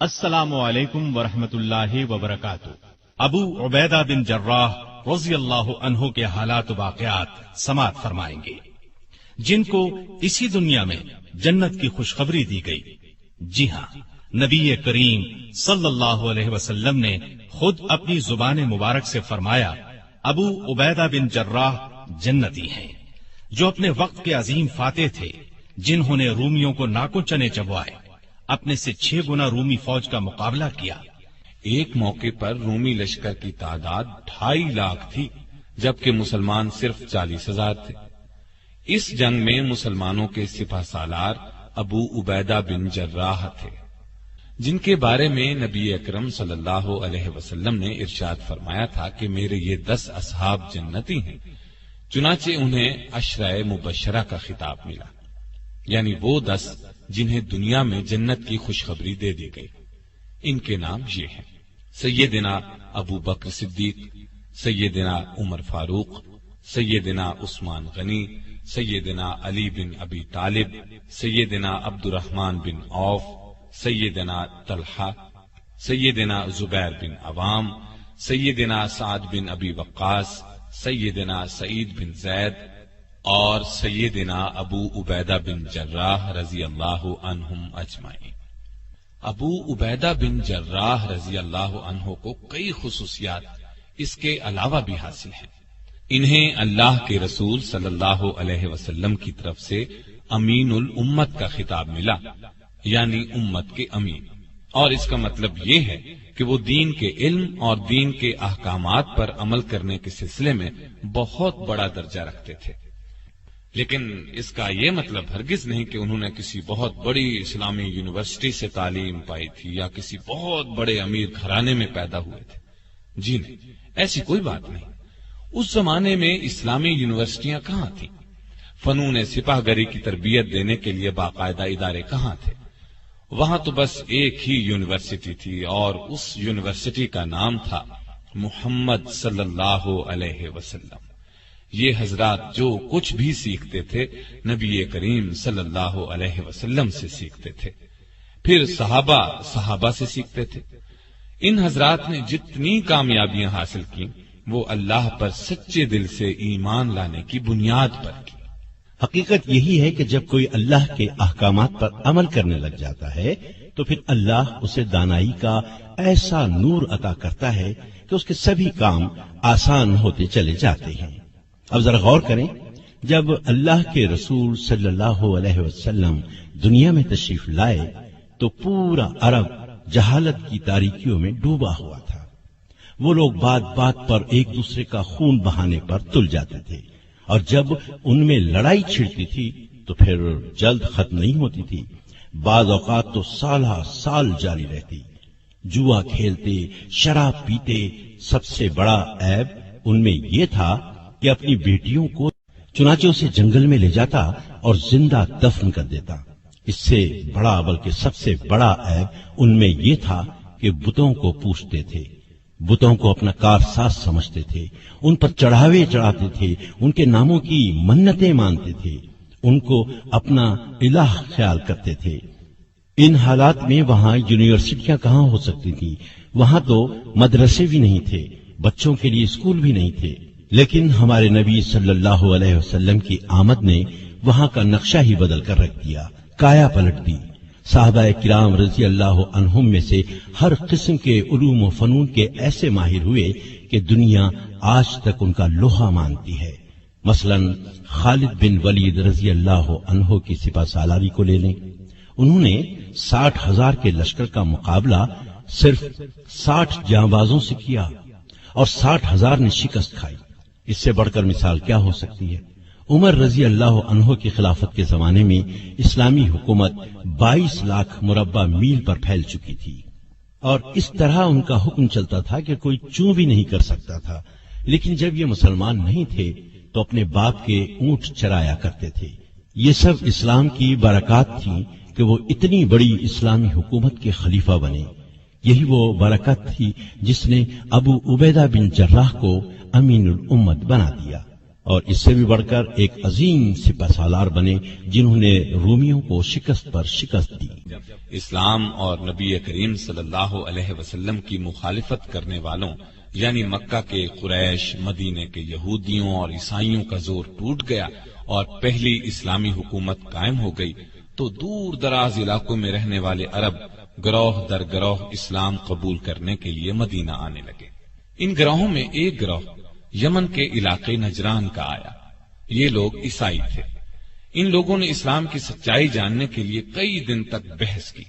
السلام علیکم ورحمۃ اللہ وبرکاتہ۔ ابو عبیدہ بن جراح رضی اللہ عنہ کے حالات و واقعات سماعت فرمائیں گے، جن کو اسی دنیا میں جنت کی خوشخبری دی گئی۔ جی ہاں، نبی کریم صلی اللہ علیہ وسلم نے خود اپنی زبان مبارک سے فرمایا، ابو عبیدہ بن جراح جنتی ہیں، جو اپنے وقت کے عظیم فاتح تھے، جنہوں نے رومیوں کو ناکو چنے چبوائے، اپنے سے 6 گنا رومی فوج کا مقابلہ کیا۔ ایک موقع پر رومی لشکر کی تعداد 2.5 لاکھ تھی، جبکہ مسلمان صرف 40,000 تھے۔ اس جنگ میں مسلمانوں کے سپہ سالار ابو عبیدہ بن جراح تھے، جن کے بارے میں نبی اکرم صلی اللہ علیہ وسلم نے ارشاد فرمایا تھا کہ میرے یہ 10 اصحاب جنتی ہیں۔ چنانچہ انہیں عشرہ مبشرہ کا خطاب ملا، یعنی وہ 10 جنہیں دنیا میں جنت کی خوشخبری دے دی گئی۔ ان کے نام یہ ہیں: سیدنا ابو بکر صدیق، سیدنا عمر فاروق، سیدنا عثمان غنی، سیدنا علی بن ابی طالب، سیدنا عبد الرحمن بن عوف، سیدنا طلحہ، سیدنا زبیر بن عوام، سیدنا سعد بن ابی وقاص، سیدنا سعید بن زید اور سیدنا ابو عبیدہ بن جراح رضی اللہ عنہم اجمعین۔ ابو عبیدہ بن جراح رضی اللہ عنہ کو کئی خصوصیات اس کے علاوہ بھی حاصل ہیں۔ انہیں اللہ کے رسول صلی اللہ علیہ وسلم کی طرف سے امین الامت کا خطاب ملا، یعنی امت کے امین، اور اس کا مطلب یہ ہے کہ وہ دین کے علم اور دین کے احکامات پر عمل کرنے کے سلسلے میں بہت بڑا درجہ رکھتے تھے۔ لیکن اس کا یہ مطلب ہرگز نہیں کہ انہوں نے کسی بہت بڑی اسلامی یونیورسٹی سے تعلیم پائی تھی یا کسی بہت بڑے امیر گھرانے میں پیدا ہوئے تھے۔ جی نہیں، ایسی کوئی بات نہیں۔ اس زمانے میں اسلامی یونیورسٹیاں کہاں تھیں؟ فنون سپاہ گری کی تربیت دینے کے لیے باقاعدہ ادارے کہاں تھے؟ وہاں تو بس ایک ہی یونیورسٹی تھی، اور اس یونیورسٹی کا نام تھا محمد صلی اللہ علیہ وسلم۔ یہ حضرات جو کچھ بھی سیکھتے تھے نبی کریم صلی اللہ علیہ وسلم سے سیکھتے تھے، پھر صحابہ سے سیکھتے تھے۔ ان حضرات نے جتنی کامیابیاں حاصل کی وہ اللہ پر سچے دل سے ایمان لانے کی بنیاد پر کی۔ حقیقت یہی ہے کہ جب کوئی اللہ کے احکامات پر عمل کرنے لگ جاتا ہے تو پھر اللہ اسے دانائی کا ایسا نور عطا کرتا ہے کہ اس کے سبھی کام آسان ہوتے چلے جاتے ہیں۔ اب ذرا غور کریں، جب اللہ کے رسول صلی اللہ علیہ وسلم دنیا میں تشریف لائے تو پورا عرب جہالت کی تاریکیوں میں ڈوبا ہوا تھا۔ وہ لوگ بات بات پر ایک دوسرے کا خون بہانے پر تل جاتے تھے، اور جب ان میں لڑائی چھڑتی تھی تو پھر جلد ختم نہیں ہوتی تھی، بعض اوقات تو سالہ سال جاری رہتی۔ جوا کھیلتے، شراب پیتے، سب سے بڑا عیب ان میں یہ تھا کہ اپنی بیٹیوں کو چنانچہ اسے جنگل میں لے جاتا اور زندہ دفن کر دیتا۔ اس سے بڑا بلکہ سب سے بڑا عیب ان میں یہ تھا کہ بتوں کو پوجتے تھے، بتوں کو اپنا کارساز سمجھتے تھے، ان پر چڑھاوے چڑھاتے تھے، ان کے ناموں کی منتیں مانتے تھے، ان کو اپنا الہ خیال کرتے تھے۔ ان حالات میں وہاں یونیورسٹیاں کہاں ہو سکتی تھیں؟ وہاں تو مدرسے بھی نہیں تھے، بچوں کے لیے اسکول بھی نہیں تھے۔ لیکن ہمارے نبی صلی اللہ علیہ وسلم کی آمد نے وہاں کا نقشہ ہی بدل کر رکھ دیا، کایا پلٹ دی۔ صحابہ کرام رضی اللہ عنہم میں سے ہر قسم کے علوم و فنون کے ایسے ماہر ہوئے کہ دنیا آج تک ان کا لوہا مانتی ہے۔ مثلا خالد بن ولید رضی اللہ عنہ کی سپہ سالاری کو لے لیں، انہوں نے 60,000 کے لشکر کا مقابلہ صرف 60 جانبازوں سے کیا اور 60,000 نے شکست کھائی۔ اس سے بڑھ کر مثال کیا ہو سکتی ہے؟ عمر رضی اللہ عنہ کی خلافت کے زمانے میں اسلامی حکومت 22 لاکھ مربع میل پر پھیل چکی تھی، اور اس طرح ان کا حکم چلتا تھا کہ کوئی چوں بھی نہیں کر سکتا تھا۔ لیکن جب یہ مسلمان نہیں تھے تو اپنے باپ کے اونٹ چرایا کرتے تھے۔ یہ سب اسلام کی برکات تھیں کہ وہ اتنی بڑی اسلامی حکومت کے خلیفہ بنے۔ یہی وہ برکت تھی جس نے ابو عبیدہ بن جراح کو امین الامت بنا دیا۔ اور اس سے بھی بڑھ کر ایک عظیم سپہ سالار بنے جنہوں نے رومیوں کو شکست پر شکست دی۔ اسلام اور نبی کریم صلی اللہ علیہ وسلم کی مخالفت کرنے والوں یعنی مکہ کے قریش، مدینے کے یہودیوں اور عیسائیوں کا زور ٹوٹ گیا اور پہلی اسلامی حکومت قائم ہو گئی تو دور دراز علاقوں میں رہنے والے عرب گروہ در گروہ اسلام قبول کرنے کے لیے مدینہ آنے لگے۔ ان گروہوں میں ایک گروہ یمن کے علاقے نجران کا آیا۔ یہ لوگ عیسائی تھے۔ ان لوگوں نے اسلام کی سچائی جاننے کے لیے کئی دن تک بحث کی۔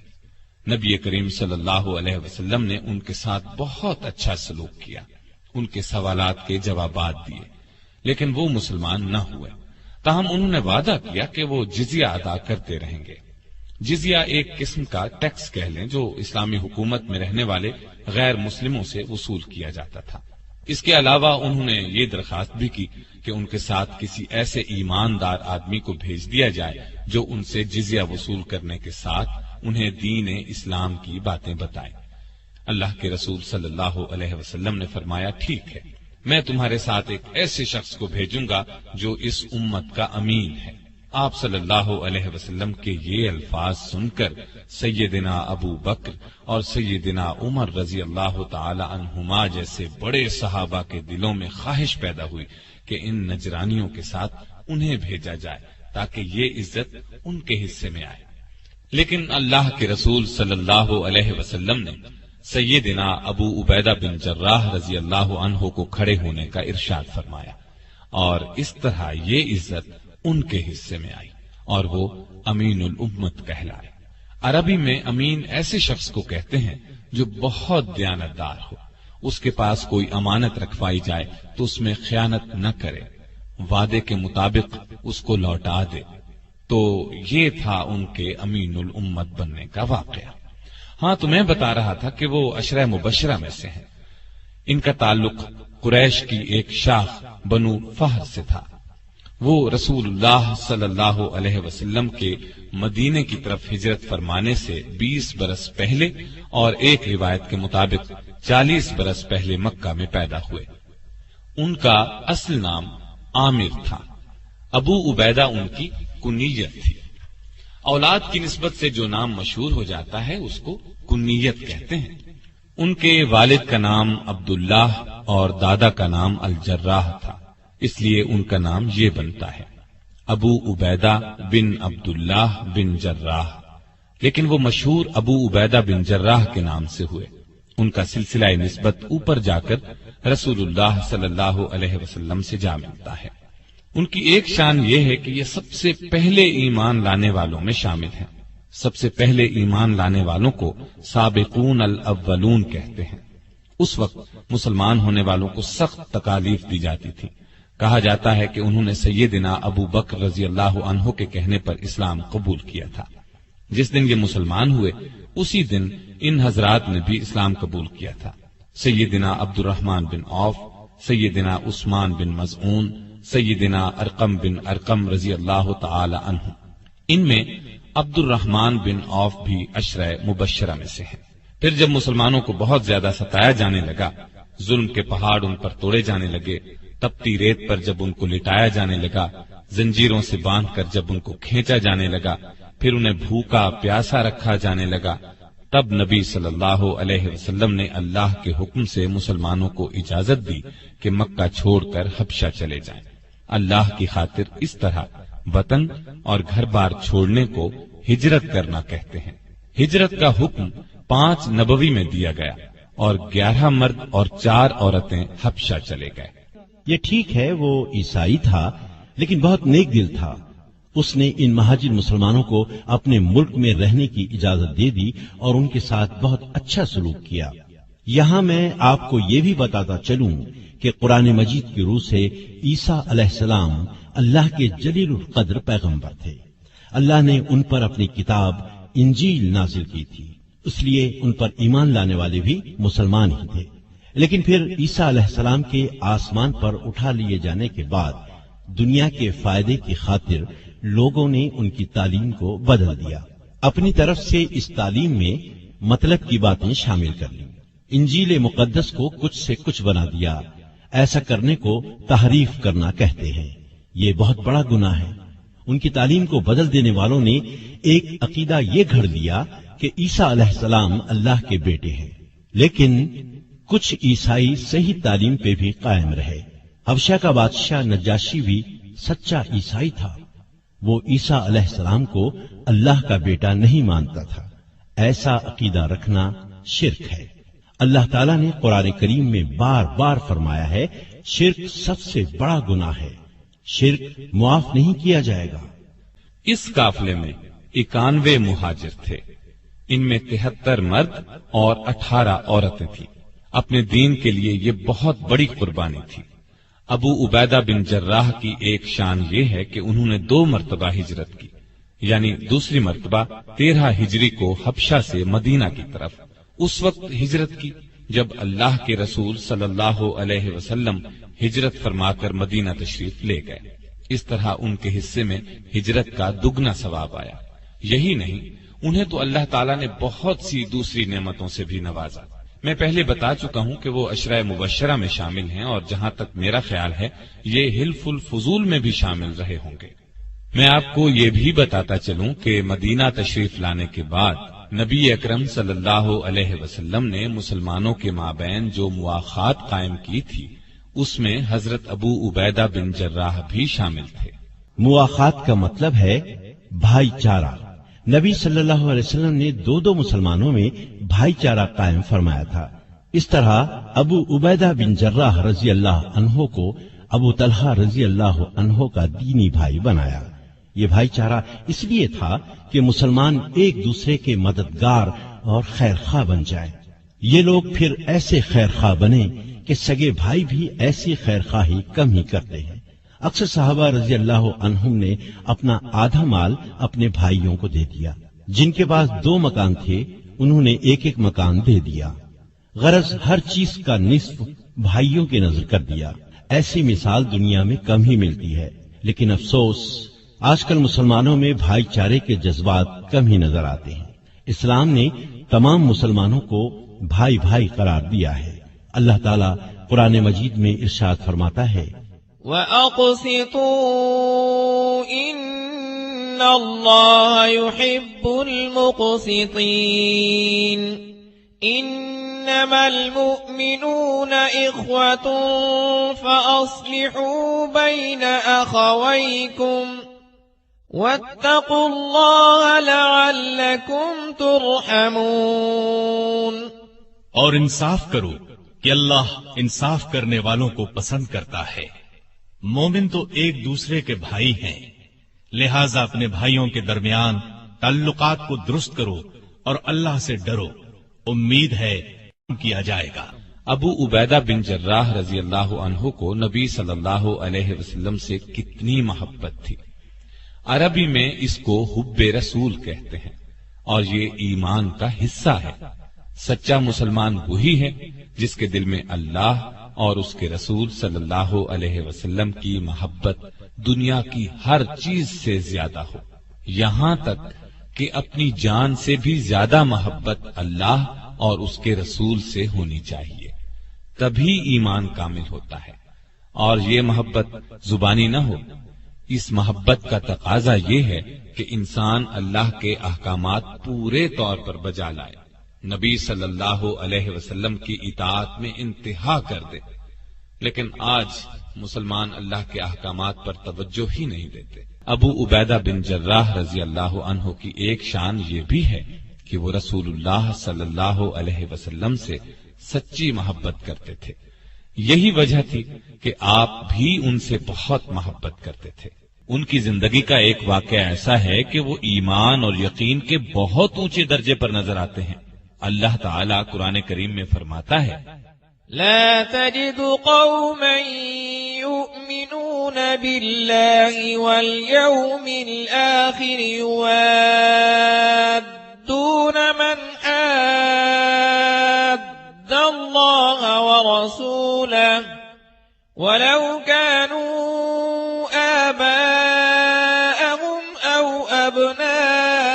نبی کریم صلی اللہ علیہ وسلم نے ان کے ساتھ بہت اچھا سلوک کیا، ان کے سوالات کے جوابات دیے، لیکن وہ مسلمان نہ ہوئے۔ تاہم انہوں نے وعدہ کیا کہ وہ جزیہ ادا کرتے رہیں گے۔ جزیہ ایک قسم کا ٹیکس کہہ لیں جو اسلامی حکومت میں رہنے والے غیر مسلموں سے وصول کیا جاتا تھا۔ اس کے علاوہ انہوں نے یہ درخواست بھی کی کہ ان کے ساتھ کسی ایسے ایماندار آدمی کو بھیج دیا جائے جو ان سے جزیہ وصول کرنے کے ساتھ انہیں دین اسلام کی باتیں بتائے۔ اللہ کے رسول صلی اللہ علیہ وسلم نے فرمایا، ٹھیک ہے، میں تمہارے ساتھ ایک ایسے شخص کو بھیجوں گا جو اس امت کا امین ہے۔ آپ صلی اللہ علیہ وسلم کے یہ الفاظ سن کر سیدنا ابو بکر اور سیدنا عمر رضی اللہ تعالی عنہما جیسے بڑے صحابہ کے دلوں میں خواہش پیدا ہوئی کہ ان نجرانیوں کے ساتھ انہیں بھیجا جائے تاکہ یہ عزت ان کے حصے میں آئے۔ لیکن اللہ کے رسول صلی اللہ علیہ وسلم نے سیدنا ابو عبیدہ بن جراح رضی اللہ عنہ کو کھڑے ہونے کا ارشاد فرمایا اور اس طرح یہ عزت ان کے حصے میں آئی اور وہ امین الامت کہلائے۔ عربی میں امین ایسے شخص کو کہتے ہیں جو بہت دیانتدار ہو، اس کے پاس کوئی امانت رکھوائی جائے تو اس میں خیانت نہ کرے، وعدے کے مطابق اس کو لوٹا دے۔ تو یہ تھا ان کے امین الامت بننے کا واقعہ۔ ہاں، تو میں بتا رہا تھا کہ وہ عشرہ مبشرہ میں سے ہیں۔ ان کا تعلق قریش کی ایک شاخ بنو فہر سے تھا۔ وہ رسول اللہ صلی اللہ علیہ وسلم کے مدینے کی طرف ہجرت فرمانے سے 20 برس پہلے اور ایک روایت کے مطابق 40 برس پہلے مکہ میں پیدا ہوئے۔ ان کا اصل نام عامر تھا۔ ابو عبیدہ ان کی کنیت تھی۔ اولاد کی نسبت سے جو نام مشہور ہو جاتا ہے اس کو کنیت کہتے ہیں۔ ان کے والد کا نام عبداللہ اور دادا کا نام الجراح تھا، اس لیے ان کا نام یہ بنتا ہے ابو عبیدہ بن عبداللہ بن جراح، لیکن وہ مشہور ابو عبیدہ بن جراح کے نام سے ہوئے۔ ان کا سلسلہ نسبت اوپر جا کر رسول اللہ صلی اللہ علیہ وسلم سے جا ملتا ہے۔ ان کی ایک شان یہ ہے کہ یہ سب سے پہلے ایمان لانے والوں میں شامل ہیں۔ سب سے پہلے ایمان لانے والوں کو سابقون الاولون کہتے ہیں۔ اس وقت مسلمان ہونے والوں کو سخت تکالیف دی جاتی تھی۔ کہا جاتا ہے کہ انہوں نے سیدنا ابو بکر رضی اللہ عنہ کے کہنے پر اسلام قبول کیا تھا۔ جس دن یہ مسلمان ہوئے اسی دن ان حضرات نے بھی اسلام قبول کیا تھا۔ سیدنا عبد الرحمن بن عوف، سیدنا عثمان بن مظعون، سیدنا ارقم بن ارقم رضی اللہ تعالی عنہ۔ ان میں عبد الرحمن بن عوف بھی عشرہ مبشرہ میں سے ہیں۔ پھر جب مسلمانوں کو بہت زیادہ ستایا جانے لگا، ظلم کے پہاڑ ان پر توڑے جانے لگے، تپتی ریت پر جب ان کو لٹایا جانے لگا، زنجیروں سے باندھ کر جب ان کو کھینچا جانے لگا، پھر انہیں بھوکا پیاسا رکھا جانے لگا، تب نبی صلی اللہ علیہ وسلم نے اللہ کے حکم سے مسلمانوں کو اجازت دی کہ مکہ چھوڑ کر حبشہ چلے جائیں۔ اللہ کی خاطر اس طرح وطن اور گھر بار چھوڑنے کو ہجرت کرنا کہتے ہیں۔ ہجرت کا حکم 5 نبوی میں دیا گیا اور 11 مرد اور 4 عورتیں حبشہ چلے گئے۔ یہ ٹھیک ہے، وہ عیسائی تھا لیکن بہت نیک دل تھا۔ اس نے ان مہاجر مسلمانوں کو اپنے ملک میں رہنے کی اجازت دے دی اور ان کے ساتھ بہت اچھا سلوک کیا۔ یہاں میں آپ کو یہ بھی بتاتا چلوں کہ قرآن مجید کی روح سے عیسیٰ علیہ السلام اللہ کے جلیل القدر پیغمبر تھے۔ اللہ نے ان پر اپنی کتاب انجیل نازل کی تھی، اس لیے ان پر ایمان لانے والے بھی مسلمان ہی تھے۔ لیکن پھر عیسیٰ علیہ السلام کے آسمان پر اٹھا لیے جانے کے بعد دنیا کے فائدے کی خاطر لوگوں نے ان کی تعلیم کو بدل دیا، اپنی طرف سے اس تعلیم میں مطلب کی باتیں شامل کر لی، انجیل مقدس کو کچھ سے کچھ بنا دیا۔ ایسا کرنے کو تحریف کرنا کہتے ہیں۔ یہ بہت بڑا گناہ ہے۔ ان کی تعلیم کو بدل دینے والوں نے ایک عقیدہ یہ گھڑ لیا کہ عیسیٰ علیہ السلام اللہ کے بیٹے ہیں، لیکن کچھ عیسائی صحیح تعلیم پہ بھی قائم رہے۔ حبشہ کا بادشاہ نجاشی بھی سچا عیسائی تھا، وہ عیسیٰ علیہ السلام کو اللہ کا بیٹا نہیں مانتا تھا۔ ایسا عقیدہ رکھنا شرک ہے۔ اللہ تعالیٰ نے قرآن کریم میں بار بار فرمایا ہے، شرک سب سے بڑا گناہ ہے، شرک معاف نہیں کیا جائے گا۔ اس قافلے میں 91 مہاجر تھے، ان میں 73 مرد اور 18 عورتیں تھیں۔ اپنے دین کے لیے یہ بہت بڑی قربانی تھی۔ ابو عبیدہ بن جراح کی ایک شان یہ ہے کہ انہوں نے 2 مرتبہ ہجرت کی، یعنی دوسری مرتبہ 13 ہجری کو حبشہ سے مدینہ کی طرف اس وقت ہجرت کی جب اللہ کے رسول صلی اللہ علیہ وسلم ہجرت فرما کر مدینہ تشریف لے گئے۔ اس طرح ان کے حصے میں ہجرت کا دگنا ثواب آیا۔ یہی نہیں، انہیں تو اللہ تعالیٰ نے بہت سی دوسری نعمتوں سے بھی نوازا۔ میں پہلے بتا چکا ہوں کہ وہ عشرہ مبشرہ میں شامل ہیں، اور جہاں تک میرا خیال ہے یہ حلف الفضول میں بھی شامل رہے ہوں گے۔ میں آپ کو یہ بھی بتاتا چلوں کہ مدینہ تشریف لانے کے بعد نبی اکرم صلی اللہ علیہ وسلم نے مسلمانوں کے مابین جو مواخات قائم کی تھی، اس میں حضرت ابو عبیدہ بن جراح بھی شامل تھے۔ مواخات کا مطلب ہے بھائی چارہ۔ نبی صلی اللہ علیہ وسلم نے دو مسلمانوں میں بھائی چارہ قائم فرمایا تھا۔ اس طرح ابو عبیدہ بن جراح رضی اللہ عنہ کو ابو طلحہ رضی اللہ عنہ کا دینی بھائی بنایا۔ یہ بھائی چارہ اس لیے تھا کہ مسلمان ایک دوسرے کے مددگار اور خیر خواہ بن جائیں۔ یہ لوگ پھر ایسے خیر خواہ بنے کہ سگے بھائی بھی ایسی خیر خواہی کم ہی کرتے ہیں۔ اکثر صحابہ رضی اللہ عنہم نے اپنا آدھا مال اپنے بھائیوں کو دے دیا۔ جن کے پاس 2 مکان تھے انہوں نے ایک مکان دے دیا۔ غرض ہر چیز کا نصف بھائیوں کے نظر کر دیا۔ ایسی مثال دنیا میں کم ہی ملتی ہے، لیکن افسوس آج کل مسلمانوں میں بھائی چارے کے جذبات کم ہی نظر آتے ہیں۔ اسلام نے تمام مسلمانوں کو بھائی بھائی قرار دیا ہے۔ اللہ تعالیٰ قرآن مجید میں ارشاد فرماتا ہے، وَأَقْسِطُوا إِنَّ اللَّهَ يُحِبُّ الْمُقْسِطِينَ إِنَّمَا الْمُؤْمِنُونَ إِخْوَةٌ فَأَصْلِحُوا بَيْنَ أَخَوَيْكُمْ وَاتَّقُوا اللَّهَ لَعَلَّكُمْ تُرْحَمُونَ۔ اور انصاف کرو کہ اللہ انصاف کرنے والوں کو پسند کرتا ہے۔ مومن تو ایک دوسرے کے بھائی ہیں، لہذا اپنے بھائیوں کے درمیان تعلقات کو درست کرو اور اللہ سے ڈرو، امید ہے کیا جائے گا۔ ابو عبیدہ بن جراح رضی اللہ عنہ کو نبی صلی اللہ علیہ وسلم سے کتنی محبت تھی۔ عربی میں اس کو حب رسول کہتے ہیں، اور یہ ایمان کا حصہ ہے۔ سچا مسلمان وہی ہے جس کے دل میں اللہ اور اس کے رسول صلی اللہ علیہ وسلم کی محبت دنیا کی ہر چیز سے زیادہ ہو، یہاں تک کہ اپنی جان سے بھی زیادہ محبت اللہ اور اس کے رسول سے ہونی چاہیے، تبھی ایمان کامل ہوتا ہے۔ اور یہ محبت زبانی نہ ہو، اس محبت کا تقاضا یہ ہے کہ انسان اللہ کے احکامات پورے طور پر بجا لائے، نبی صلی اللہ علیہ وسلم کی اطاعت میں انتہا کر دے۔ لیکن آج مسلمان اللہ کے احکامات پر توجہ ہی نہیں دیتے۔ ابو عبیدہ بن جراح رضی اللہ عنہ کی ایک شان یہ بھی ہے کہ وہ رسول اللہ صلی اللہ علیہ وسلم سے سچی محبت کرتے تھے۔ یہی وجہ تھی کہ آپ بھی ان سے بہت محبت کرتے تھے۔ ان کی زندگی کا ایک واقعہ ایسا ہے کہ وہ ایمان اور یقین کے بہت اونچے درجے پر نظر آتے ہیں۔ اللہ تعالیٰ قرآن کریم میں فرماتا ہے، لا تجد قوما يؤمنون بالله واليوم الآخر يوادون من حاد الله ورسوله ولو كانوا آباءهم أو أبناءهم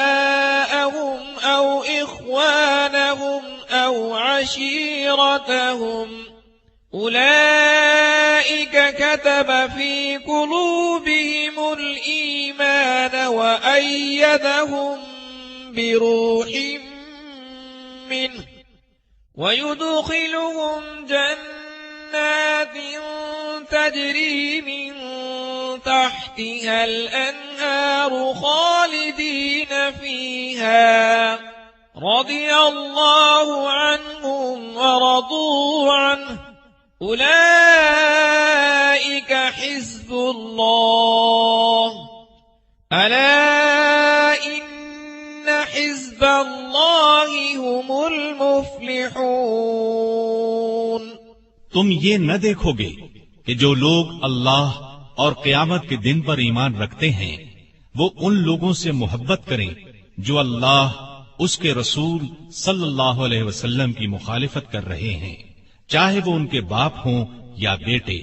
أو إخوانهم أو عشيرتهم أولئك أولئك كتب في قلوبهم الإيمان وأيدهم بروح منه ويدخلهم جنات تجري من تحتها الأنهار خالدين فيها رضي الله عنهم ورضوا عنه أولئك حزب الله ألا إن حزب الله هم المفلحون تم یہ نہ دیکھو گے کہ جو لوگ اللہ اور قیامت کے دن پر ایمان رکھتے ہیں وہ ان لوگوں سے محبت کریں جو اللہ اس کے رسول صلی اللہ علیہ وسلم کی مخالفت کر رہے ہیں، چاہے وہ ان کے باپ ہوں یا بیٹے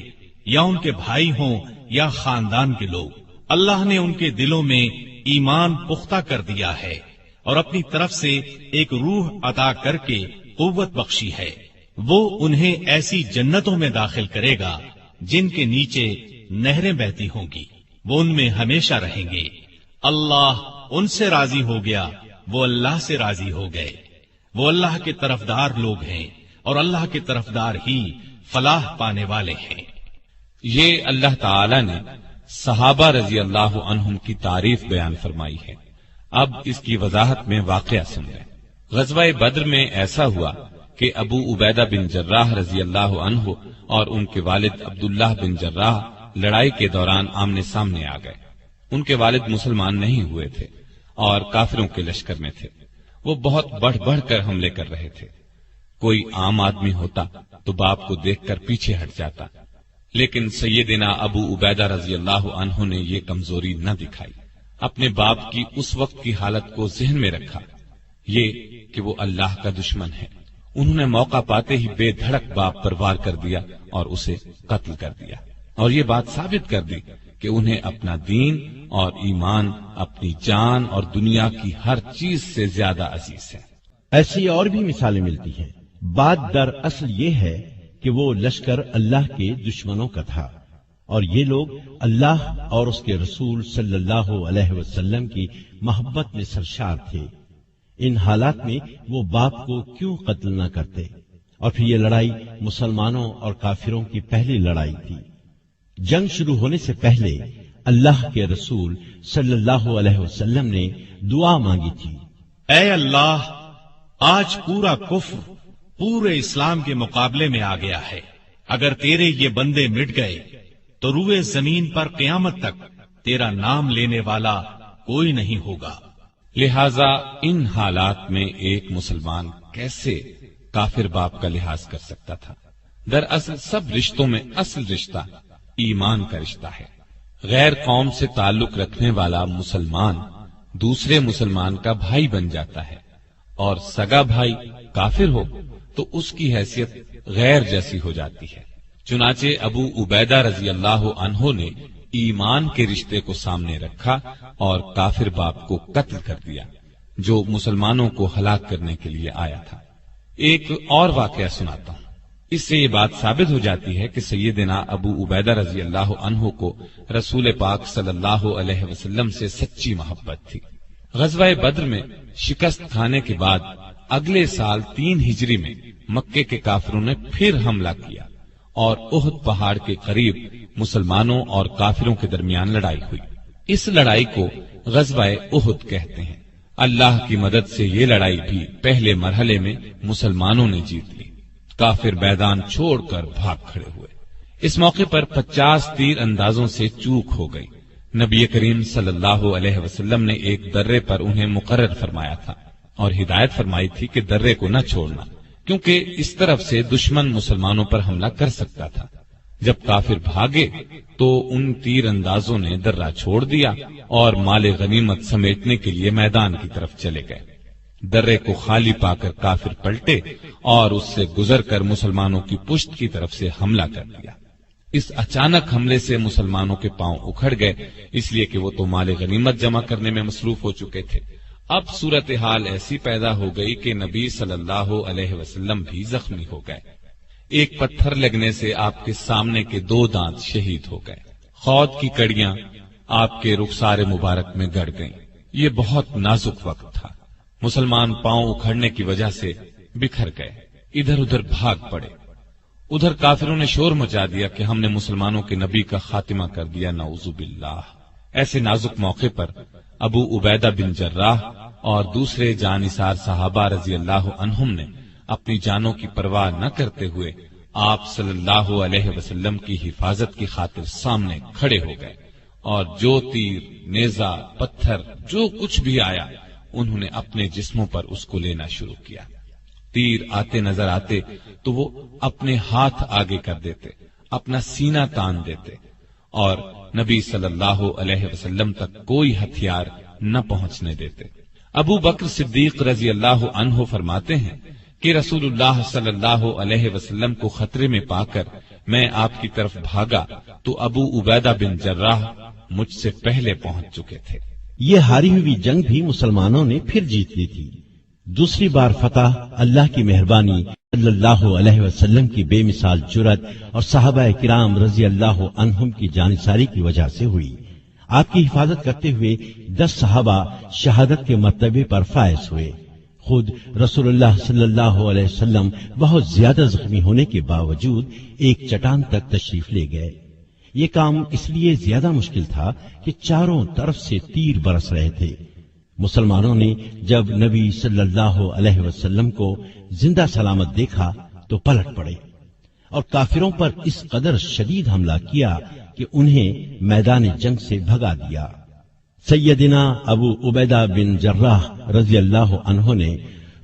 یا ان کے بھائی ہوں یا خاندان کے لوگ۔ اللہ نے ان کے دلوں میں ایمان پختہ کر دیا ہے اور اپنی طرف سے ایک روح عطا کر کے قوت بخشی ہے۔ وہ انہیں ایسی جنتوں میں داخل کرے گا جن کے نیچے نہریں بہتی ہوں گی، وہ ان میں ہمیشہ رہیں گے۔ اللہ ان سے راضی ہو گیا، وہ اللہ سے راضی ہو گئے۔ وہ اللہ کے طرفدار لوگ ہیں اور اللہ کے طرفدار ہی فلاح پانے والے ہیں۔ یہ اللہ تعالی نے صحابہ رضی اللہ عنہم کی تعریف بیان فرمائی ہے۔ اب اس کی وضاحت میں واقعہ سن لیں۔ غزوہ بدر میں ایسا ہوا کہ ابو عبیدہ بن جراح رضی اللہ عنہ اور ان کے والد عبداللہ بن جراح لڑائی کے دوران آمنے سامنے آ گئے۔ ان کے والد مسلمان نہیں ہوئے تھے اور کافروں کے لشکر میں تھے۔ وہ بہت بڑھ بڑھ کر حملے کر رہے تھے۔ کوئی عام آدمی ہوتا تو باپ کو دیکھ کر پیچھے ہٹ جاتا، لیکن سیدنا ابو عبیدہ رضی اللہ عنہ نے یہ کمزوری نہ دکھائی، اپنے باپ کی اس وقت کی حالت کو ذہن میں رکھا، یہ کہ وہ اللہ کا دشمن ہے۔ انہوں نے موقع پاتے ہی بے دھڑک باپ پر وار کر دیا اور اسے قتل کر دیا، اور یہ بات ثابت کر دی کہ انہیں اپنا دین اور ایمان اپنی جان اور دنیا کی ہر چیز سے زیادہ عزیز ہے۔ ایسی اور بھی مثالیں ملتی ہیں۔ بات در اصل یہ ہے کہ وہ لشکر اللہ کے دشمنوں کا تھا اور یہ لوگ اللہ اور اس کے رسول صلی اللہ علیہ وسلم کی محبت میں سرشار تھے۔ ان حالات میں وہ باپ کو کیوں قتل نہ کرتے؟ اور پھر یہ لڑائی مسلمانوں اور کافروں کی پہلی لڑائی تھی۔ جنگ شروع ہونے سے پہلے اللہ کے رسول صلی اللہ علیہ وسلم نے دعا مانگی تھی، اے اللہ، آج پورا کفر پورے اسلام کے مقابلے میں آ گیا ہے، اگر تیرے یہ بندے مٹ گئے تو روئے زمین پر قیامت تک تیرا نام لینے والا کوئی نہیں ہوگا۔ لہذا ان حالات میں ایک مسلمان کیسے کافر باپ کا لحاظ کر سکتا تھا؟ دراصل سب رشتوں میں اصل رشتہ ایمان کا رشتہ ہے۔ غیر قوم سے تعلق رکھنے والا مسلمان دوسرے مسلمان کا بھائی بن جاتا ہے، اور سگا بھائی کافر ہو تو اس کی حیثیت غیر جیسی ہو جاتی ہے۔ چنانچہ ابو عبیدہ رضی اللہ عنہ نے ایمان کے رشتے کو سامنے رکھا اور کافر باپ کو قتل کر دیا جو مسلمانوں کو ہلاک کرنے کے لیے آیا تھا۔ ایک اور واقعہ سناتا ہوں، اس سے یہ بات ثابت ہو جاتی ہے کہ سیدنا ابو عبیدہ رضی اللہ عنہ کو رسول پاک صلی اللہ علیہ وسلم سے سچی محبت تھی۔ غزوہ بدر میں شکست کھانے کے بعد اگلے سال 3 ہجری میں مکے کے کافروں نے پھر حملہ کیا اور احد پہاڑ کے قریب مسلمانوں اور کافروں کے درمیان لڑائی ہوئی۔ اس لڑائی کو غزوہ احد کہتے ہیں۔ اللہ کی مدد سے یہ لڑائی بھی پہلے مرحلے میں مسلمانوں نے جیت لی۔ کافر میدان چھوڑ کر بھاگ کھڑے ہوئے۔ اس موقع پر 50 تیر اندازوں سے چوک ہو گئی۔ نبی کریم صلی اللہ علیہ وسلم نے ایک درے پر انہیں مقرر فرمایا تھا اور ہدایت فرمائی تھی کہ درے کو نہ چھوڑنا، کیونکہ اس طرف سے دشمن مسلمانوں پر حملہ کر سکتا تھا۔ جب کافر بھاگے تو ان تیر اندازوں نے درہ چھوڑ دیا اور مال غنیمت سمیٹنے کے لیے میدان کی طرف چلے گئے۔ درے کو خالی پا کر کافر پلٹے اور اس سے گزر کر مسلمانوں کی پشت کی طرف سے حملہ کر دیا۔ اس اچانک حملے سے مسلمانوں کے پاؤں اکھڑ گئے، اس لیے کہ وہ تو مال غنیمت جمع کرنے میں مصروف ہو چکے تھے۔ اب صورتحال ایسی پیدا ہو گئی کہ نبی صلی اللہ علیہ وسلم بھی زخمی ہو گئے۔ ایک پتھر لگنے سے آپ کے سامنے کے 2 دانت شہید ہو گئے، خود کی کڑیاں آپ کے رخسار مبارک میں گڑ گئیں۔ یہ بہت نازک وقت تھا، مسلمان پاؤں اکھڑنے کی وجہ سے بکھر گئے، ادھر ادھر بھاگ پڑے۔ ادھر کافروں نے شور مچا دیا کہ ہم نے مسلمانوں کے نبی کا خاتمہ کر دیا، نعوذ باللہ۔ ایسے نازک موقع پر ابو عبیدہ بن جراح اور دوسرے جانثار صحابہ رضی اللہ عنہم نے اپنی جانوں کی پرواہ نہ کرتے ہوئے آپ صلی اللہ علیہ وسلم کی حفاظت کی خاطر سامنے کھڑے ہو گئے، اور جو تیر، نیزہ، پتھر، جو کچھ بھی آیا انہوں نے اپنے جسموں پر اس کو لینا شروع کیا۔ تیر آتے نظر آتے تو وہ اپنے ہاتھ آگے کر دیتے، اپنا سینہ تان دیتے، اور نبی صلی اللہ علیہ وسلم تک کوئی ہتھیار نہ پہنچنے دیتے۔ ابو بکر صدیق رضی اللہ عنہ فرماتے ہیں کہ رسول اللہ صلی اللہ علیہ وسلم کو خطرے میں پا کر میں آپ کی طرف بھاگا تو ابو عبیدہ بن جراح مجھ سے پہلے پہنچ چکے تھے۔ یہ ہاری ہوئی جنگ بھی مسلمانوں نے پھر جیت لی تھی۔ دوسری بار فتح اللہ کی مہربانی، صلی اللہ علیہ وسلم کی بے مثال جرأت اور صحابہ کرام رضی اللہ عنہم کی جانثاری کی وجہ سے ہوئی۔ آپ کی حفاظت کرتے ہوئے 10 صحابہ شہادت کے مرتبے پر فائز ہوئے۔ خود رسول اللہ صلی اللہ علیہ وسلم بہت زیادہ زخمی ہونے کے باوجود ایک چٹان تک تشریف لے گئے۔ یہ کام اس لیے زیادہ مشکل تھا کہ چاروں طرف سے تیر برس رہے تھے۔ مسلمانوں نے جب نبی صلی اللہ علیہ وسلم کو زندہ سلامت دیکھا تو پلٹ پڑے اور کافروں پر اس قدر شدید حملہ کیا کہ انہیں میدان جنگ سے بھگا دیا۔ سیدنا ابو عبیدہ بن جراح رضی اللہ عنہ نے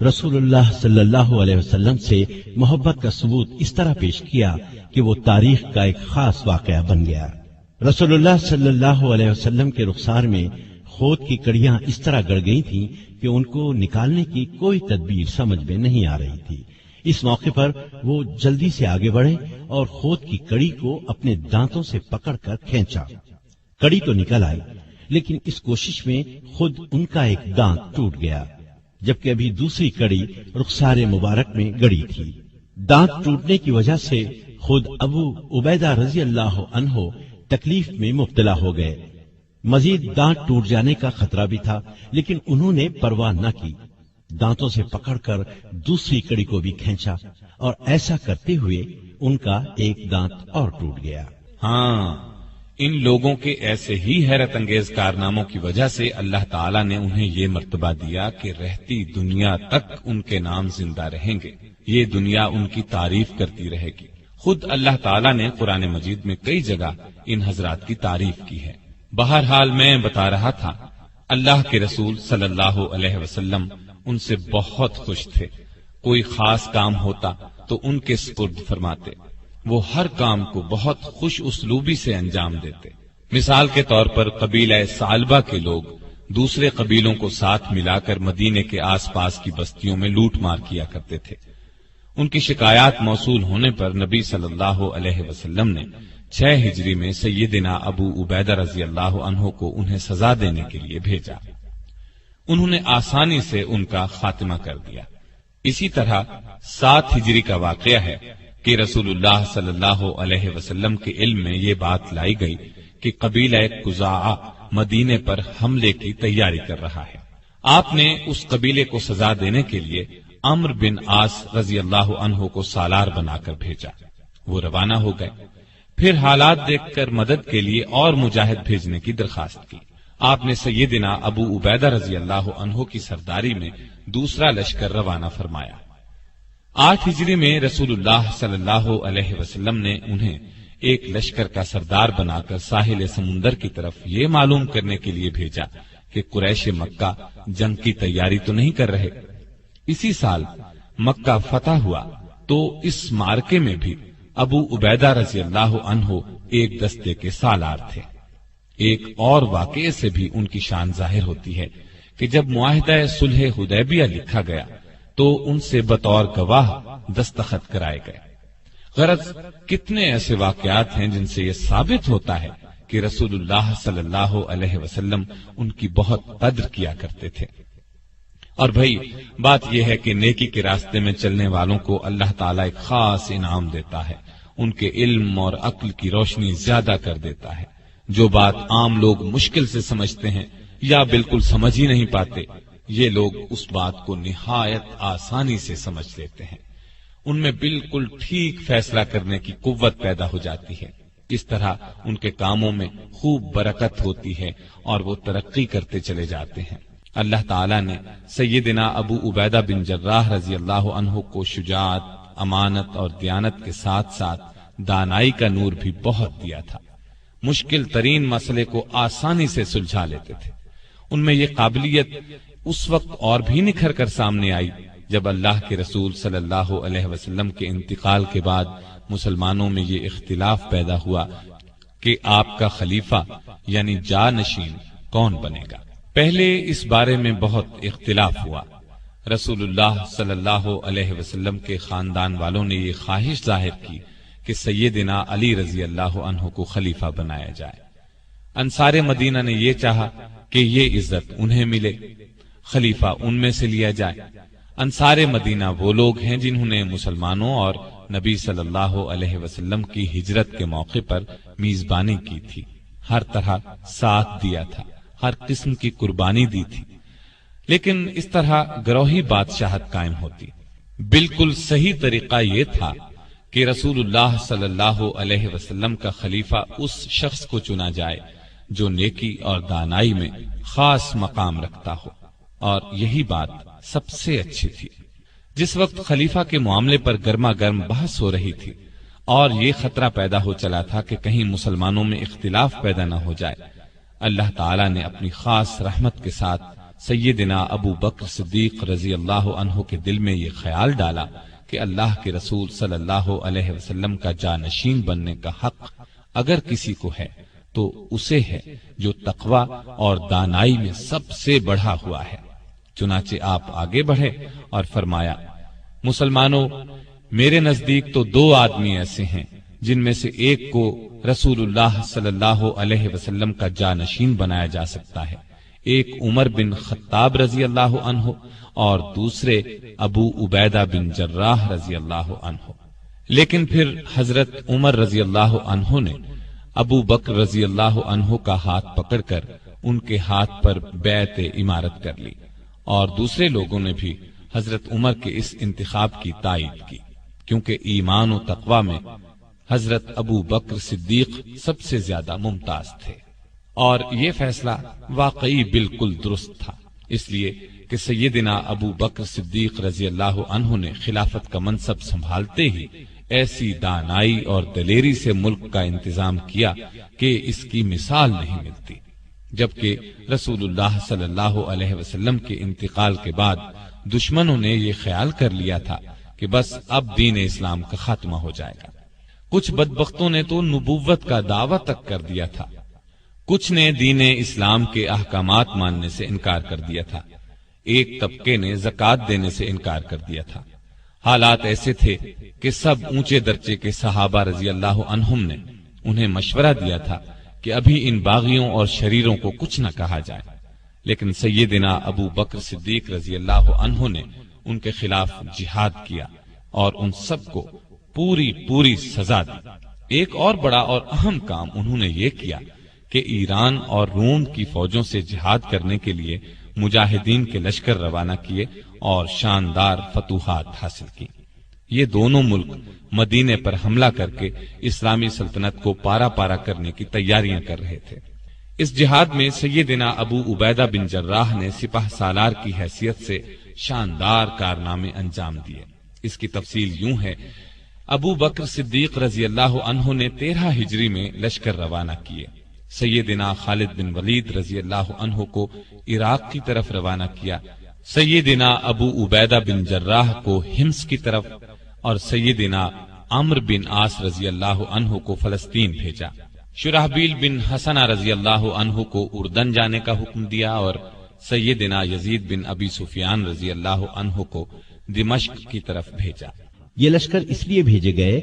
رسول اللہ صلی اللہ علیہ وسلم سے محبت کا ثبوت اس طرح پیش کیا کہ وہ تاریخ کا ایک خاص واقعہ بن گیا۔ رسول اللہ صلی اللہ علیہ وسلم کے رخسار میں خود کی کڑیاں اس طرح گڑ گئی تھیں کہ ان کو نکالنے کی کوئی تدبیر سمجھ میں نہیں آ رہی تھی۔ اس موقع پر وہ جلدی سے آگے بڑھے اور خود کی کڑی کو اپنے دانتوں سے پکڑ کر کھینچا۔ کڑی تو نکل آئی، لیکن اس کوشش میں خود ان کا ایک دانت ٹوٹ گیا، جبکہ ابھی دوسری کڑی رخسار مبارک میں گڑی تھی۔ دانت ٹوٹنے کی وجہ سے خود ابو عبیدہ رضی اللہ عنہ تکلیف میں مبتلا ہو گئے۔ مزید دانت ٹوٹ جانے کا خطرہ بھی تھا، لیکن انہوں نے پرواہ نہ کی، دانتوں سے پکڑ کر دوسری کڑی کو بھی کھینچا، اور ایسا کرتے ہوئے ان کا ایک دانت اور ٹوٹ گیا۔ ہاں، ان لوگوں کے ایسے ہی حیرت انگیز کارناموں کی وجہ سے اللہ تعالیٰ نے انہیں یہ مرتبہ دیا کہ رہتی دنیا تک ان کے نام زندہ رہیں گے، یہ دنیا ان کی تعریف کرتی رہے گی۔ خود اللہ تعالیٰ نے قرآن مجید میں کئی جگہ ان حضرات کی تعریف کی ہے۔ بہرحال میں بتا رہا تھا، اللہ کے رسول صلی اللہ علیہ وسلم ان سے بہت خوش تھے۔ کوئی خاص کام ہوتا تو ان کے سپرد فرماتے، وہ ہر کام کو بہت خوش اسلوبی سے انجام دیتے۔ مثال کے طور پر قبیلہ ثعلبہ کے لوگ دوسرے قبیلوں کو ساتھ ملا کر مدینے کے آس پاس کی بستیوں میں لوٹ مار کیا کرتے تھے۔ ان کی شکایات موصول ہونے پر نبی صلی اللہ علیہ وسلم نے 6 ہجری میں سیدنا ابو عبیدہ رضی اللہ عنہ کو انہیں سزا دینے کے لیے بھیجا۔ انہوں نے آسانی سے ان کا خاتمہ کر دیا۔ اسی طرح 7 ہجری کا واقعہ ہے کہ رسول اللہ صلی اللہ علیہ وسلم کے علم میں یہ بات لائی گئی کہ قبیلہ قزاعہ مدینے پر حملے کی تیاری کر رہا ہے۔ آپ نے اس قبیلے کو سزا دینے کے لیے عمرو بن عاص رضی اللہ عنہ کو سالار بنا کر بھیجا۔ وہ روانہ ہو گئے، پھر حالات دیکھ کر مدد کے لیے اور مجاہد بھیجنے کی درخواست کی۔ آپ نے سیدنا ابو عبیدہ رضی اللہ عنہ کی سرداری میں دوسرا لشکر روانہ فرمایا۔ 8 ہجری میں رسول اللہ صلی اللہ علیہ وسلم نے انہیں ایک لشکر کا سردار بنا کر ساحل سمندر کی طرف یہ معلوم کرنے کے لیے بھیجا کہ قریش مکہ جنگ کی تیاری تو نہیں کر رہے۔ اسی سال مکہ فتح ہوا تو اس معرکے میں بھی ابو عبیدہ رضی اللہ عنہ ایک دستے کے سالار تھے۔ ایک اور واقعے سے بھی ان کی شان ظاہر ہوتی ہے کہ جب معاہدہ صلح حدیبیہ لکھا گیا تو ان سے بطور گواہ دستخط کرائے گئے۔ غرض کتنے ایسے واقعات ہیں جن سے یہ ثابت ہوتا ہے کہ رسول اللہ صلی اللہ علیہ وسلم ان کی بہت قدر کیا کرتے تھے۔ اور بھائی بات یہ ہے کہ نیکی کے راستے میں چلنے والوں کو اللہ تعالیٰ ایک خاص انعام دیتا ہے، ان کے علم اور عقل کی روشنی زیادہ کر دیتا ہے۔ جو بات عام لوگ مشکل سے سمجھتے ہیں یا بالکل سمجھ ہی نہیں پاتے، یہ لوگ اس بات کو نہایت آسانی سے سمجھ لیتے ہیں، ان میں بالکل ٹھیک فیصلہ کرنے کی قوت پیدا ہو جاتی ہے۔ اس طرح ان کے کاموں میں خوب برکت ہوتی ہے اور وہ ترقی کرتے چلے جاتے ہیں۔ اللہ تعالیٰ نے سیدنا ابو عبیدہ بن جراح رضی اللہ عنہ کو شجاعت، امانت اور دیانت کے ساتھ ساتھ دانائی کا نور بھی بہت دیا تھا۔ مشکل ترین مسئلے کو آسانی سے سلجھا لیتے تھے۔ ان میں یہ قابلیت اس وقت اور بھی نکھر کر سامنے آئی جب اللہ کے رسول صلی اللہ علیہ وسلم کے انتقال کے بعد مسلمانوں میں یہ اختلاف پیدا ہوا کہ آپ کا خلیفہ یعنی جانشین کون بنے گا۔ پہلے اس بارے میں بہت اختلاف ہوا۔ رسول اللہ صلی اللہ علیہ وسلم کے خاندان والوں نے یہ خواہش ظاہر کی کہ سیدنا علی رضی اللہ عنہ کو خلیفہ بنایا جائے۔ انصار مدینہ نے یہ چاہا کہ یہ عزت انہیں ملے، خلیفہ ان میں سے لیا جائے۔ انصار مدینہ وہ لوگ ہیں جنہوں نے مسلمانوں اور نبی صلی اللہ علیہ وسلم کی ہجرت کے موقع پر میزبانی کی تھی، ہر طرح ساتھ دیا تھا، ہر قسم کی قربانی دی تھی۔ لیکن اس طرح گروہی بادشاہت قائم ہوتی۔ بالکل صحیح طریقہ یہ تھا کہ رسول اللہ صلی اللہ علیہ وسلم کا خلیفہ اس شخص کو چنا جائے جو نیکی اور دانائی میں خاص مقام رکھتا ہو، اور یہی بات سب سے اچھی تھی۔ جس وقت خلیفہ کے معاملے پر گرما گرم بحث ہو رہی تھی اور یہ خطرہ پیدا ہو چلا تھا کہ کہیں مسلمانوں میں اختلاف پیدا نہ ہو جائے، اللہ تعالیٰ نے اپنی خاص رحمت کے ساتھ سیدنا ابو بکر صدیق رضی اللہ عنہ کے دل میں یہ خیال ڈالا کہ اللہ کے رسول صلی اللہ علیہ وسلم کا جانشین بننے کا حق اگر کسی کو ہے تو اسے ہے جو تقوی اور دانائی میں سب سے بڑھا ہوا ہے۔ چنانچہ آپ آگے بڑھے اور فرمایا، مسلمانوں، میرے نزدیک تو دو آدمی ایسے ہیں جن میں سے ایک کو رسول اللہ صلی اللہ علیہ وسلم کا جانشین بنایا جا سکتا ہے، ایک عمر بن خطاب رضی اللہ عنہ اور دوسرے ابو عبیدہ بن جراح رضی اللہ عنہ۔ لیکن پھر حضرت عمر رضی اللہ عنہ نے ابو بکر رضی اللہ عنہ کا ہاتھ پکڑ کر ان کے ہاتھ پر بیعت امارت کر لی، اور دوسرے لوگوں نے بھی حضرت عمر کے اس انتخاب کی تائید کی، کیونکہ ایمان و تقوی میں حضرت ابو بکر صدیق سب سے زیادہ ممتاز تھے۔ اور یہ فیصلہ واقعی بالکل درست تھا، اس لیے کہ سیدنا ابو بکر صدیق رضی اللہ عنہ نے خلافت کا منصب سنبھالتے ہی ایسی دانائی اور دلیری سے ملک کا انتظام کیا کہ اس کی مثال نہیں ملتی، جبکہ رسول اللہ صلی اللہ علیہ وسلم کے انتقال کے بعد دشمنوں نے یہ خیال کر لیا تھا کہ بس اب دین اسلام کا خاتمہ ہو جائے گا۔ کچھ بدبختوں نے تو نبوت کا دعویٰ تک کر دیا تھا، کچھ نے دین اسلام کے احکامات ماننے سے انکار کر دیا تھا، ایک طبقے نے زکوٰۃ دینے سے انکار کر دیا تھا۔ حالات ایسے تھے کہ سب اونچے درجے کے صحابہ رضی اللہ عنہم نے انہیں مشورہ دیا تھا کہ ابھی ان باغیوں اور شریروں کو کچھ نہ کہا جائے، لیکن سیدنا ابو بکر صدیق رضی اللہ عنہ نے ان کے خلاف جہاد کیا اور ان سب کو پوری سزا دی۔ ایک اور بڑا اور اہم کام انہوں نے یہ کیا کہ ایران اور روم کی فوجوں سے جہاد کرنے کے لیے مجاہدین کے لشکر روانہ کیے اور شاندار فتوحات حاصل کی۔ یہ دونوں ملک مدینے پر حملہ کر کے اسلامی سلطنت کو پارا پارا کرنے کی تیاریاں کر رہے تھے۔ اس جہاد میں سیدنا ابو عبیدہ بن جراح نے سپاہ سالار کی حیثیت سے شاندار کارنامے انجام دیے۔ اس کی تفصیل یوں ہے، ابو بکر صدیق رضی اللہ عنہ نے 13 ہجری میں لشکر روانہ کیے، سیدنا خالد بن ولید رضی اللہ عنہ کو عراق کی طرف روانہ کیا، سیدنا ابو عبیدہ بن جراح کو حمص کی طرف اور سیدنا عمرو بن عاص رضی اللہ عنہ کو فلسطین بھیجا۔ شرحبیل بن حسنہ رضی اللہ عنہ کو اردن جانے کا حکم دیا اور سیدنا یزید بن ابی سفیان رضی اللہ عنہ کو دمشق کی طرف بھیجا۔ یہ لشکر اس لیے بھیجے گئے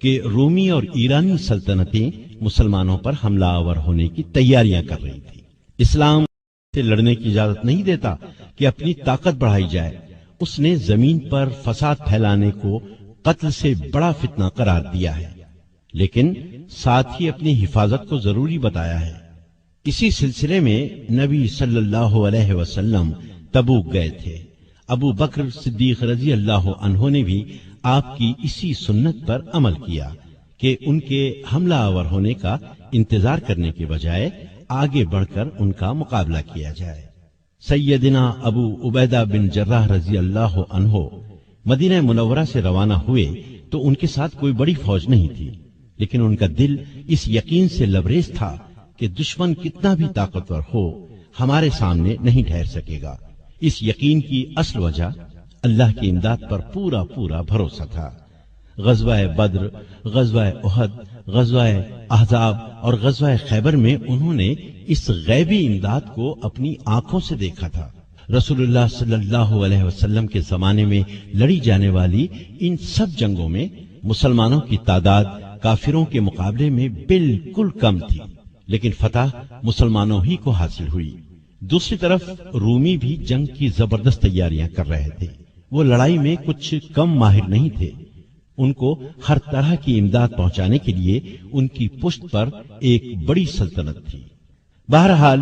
کہ رومی اور ایرانی سلطنتیں مسلمانوں پر حملہ آور ہونے کی تیاریاں کر رہی تھی۔ اسلام سے لڑنے کی اجازت نہیں دیتا، کہ اپنی طاقت بڑھائی جائے، اس نے زمین پر فساد پھیلانے کو قتل سے بڑا فتنہ قرار دیا ہے، لیکن ساتھ ہی اپنی حفاظت کو ضروری بتایا ہے۔ اسی سلسلے میں نبی صلی اللہ علیہ وسلم تبوک گئے تھے۔ ابو بکر صدیق رضی اللہ عنہ نے بھی آپ کی اسی سنت پر عمل کیا کہ ان کے حملہ آور ہونے کا انتظار کرنے کے بجائے آگے بڑھ کر ان کا مقابلہ کیا جائے۔ سیدنا ابو عبیدہ بن جراح رضی اللہ عنہ مدینہ منورہ سے روانہ ہوئے تو ان کے ساتھ کوئی بڑی فوج نہیں تھی، لیکن ان کا دل اس یقین سے لبریز تھا کہ دشمن کتنا بھی طاقتور ہو ہمارے سامنے نہیں ٹھہر سکے گا۔ اس یقین کی اصل وجہ اللہ کی امداد پر پورا بھروسہ تھا۔ غزوہ بدر، غزوہ احد، غزوہ احزاب اور غزوہ خیبر میں انہوں نے اس غیبی امداد کو اپنی آنکھوں سے دیکھا تھا۔ رسول اللہ صلی اللہ علیہ وسلم کے زمانے میں لڑی جانے والی ان سب جنگوں میں مسلمانوں کی تعداد کافروں کے مقابلے میں بالکل کم تھی، لیکن فتح مسلمانوں ہی کو حاصل ہوئی۔ دوسری طرف رومی بھی جنگ کی زبردست تیاریاں کر رہے تھے۔ وہ لڑائی میں کچھ کم ماہر نہیں تھے، ان کو ہر طرح کی امداد پہنچانے کے لیے ان کی پشت پر ایک بڑی سلطنت تھی۔ بہرحال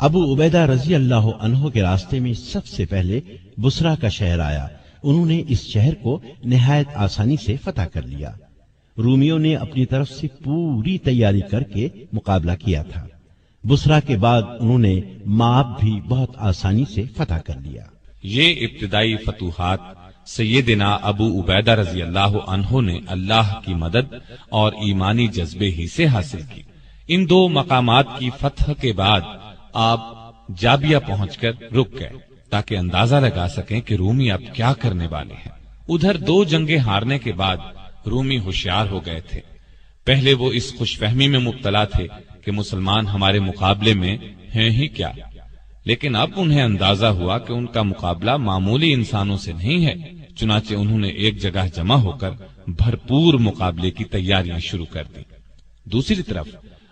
ابو عبیدہ رضی اللہ عنہ کے راستے میں سب سے پہلے بصرہ کا شہر آیا۔ انہوں نے اس شہر کو نہایت آسانی سے فتح کر لیا۔ رومیوں نے اپنی طرف سے پوری تیاری کر کے مقابلہ کیا تھا۔ بصرہ کے بعد انہوں نے مآب بھی بہت آسانی سے فتح کر لیا۔ یہ ابتدائی فتوحات سیدنا ابو عبیدہ رضی اللہ عنہ نے اللہ کی مدد اور ایمانی جذبے ہی سے حاصل کی۔ ان دو مقامات کی فتح کے بعد آپ جابیہ پہنچ کر رک گئے تاکہ اندازہ لگا سکیں کہ رومی اب کیا کرنے والے ہیں۔ ادھر دو جنگیں ہارنے کے بعد رومی ہوشیار ہو گئے تھے۔ پہلے وہ اس خوش فہمی میں مبتلا تھے کہ مسلمان ہمارے مقابلے میں ہیں ہی کیا، لیکن اب انہیں اندازہ ہوا کہ ان کا مقابلہ معمولی انسانوں سے نہیں ہے۔ چنانچہ انہوں نے ایک جگہ جمع ہو کر بھرپور مقابلے کی تیاریاں شروع کر دی۔ دوسری طرف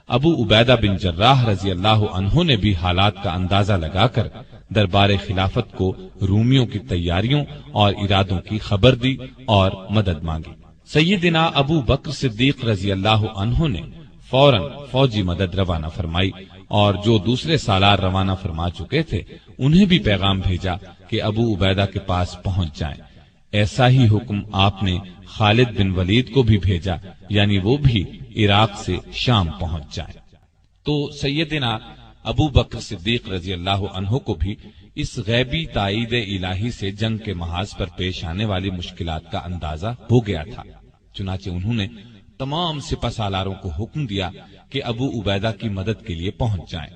ابو عبیدہ بن جراح رضی اللہ عنہ نے بھی حالات کا اندازہ لگا کر دربار خلافت کو رومیوں کی تیاریوں اور ارادوں کی خبر دی اور مدد مانگی۔ سیدنا ابو بکر صدیق رضی اللہ عنہ نے فوراً فوجی مدد روانہ فرمائی اور جو دوسرے سالار روانہ فرما چکے تھے انہیں بھی پیغام بھیجا کہ ابو عبیدہ کے پاس پہنچ جائیں۔ ایسا ہی حکم آپ نے خالد بن ولید کو بھی بھیجا، یعنی وہ بھی عراق سے شام پہنچ جائیں۔ تو سیدنا ابو بکر صدیق رضی اللہ عنہ کو بھی اس غیبی تائید الہی سے جنگ کے محاذ پر پیش آنے والی مشکلات کا اندازہ ہو گیا تھا۔ چنانچہ انہوں نے تمام سپہ سالاروں کو حکم دیا کہ ابو عبیدہ کی مدد کے لیے پہنچ جائیں۔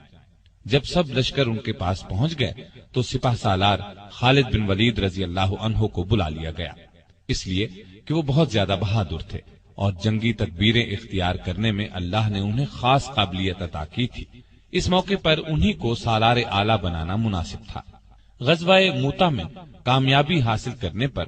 جب سب لشکر ان کے پاس پہنچ گئے تو سپہ سالار خالد بن ولید رضی اللہ عنہ کو بلا لیا گیا، اس لیے کہ وہ بہت زیادہ بہادر تھے اور جنگی تدبیریں اختیار کرنے میں اللہ نے انہیں خاص قابلیت عطا کی تھی۔ اس موقع پر انہی کو سالار اعلیٰ بنانا مناسب تھا۔ غزوہ موتا میں کامیابی حاصل کرنے پر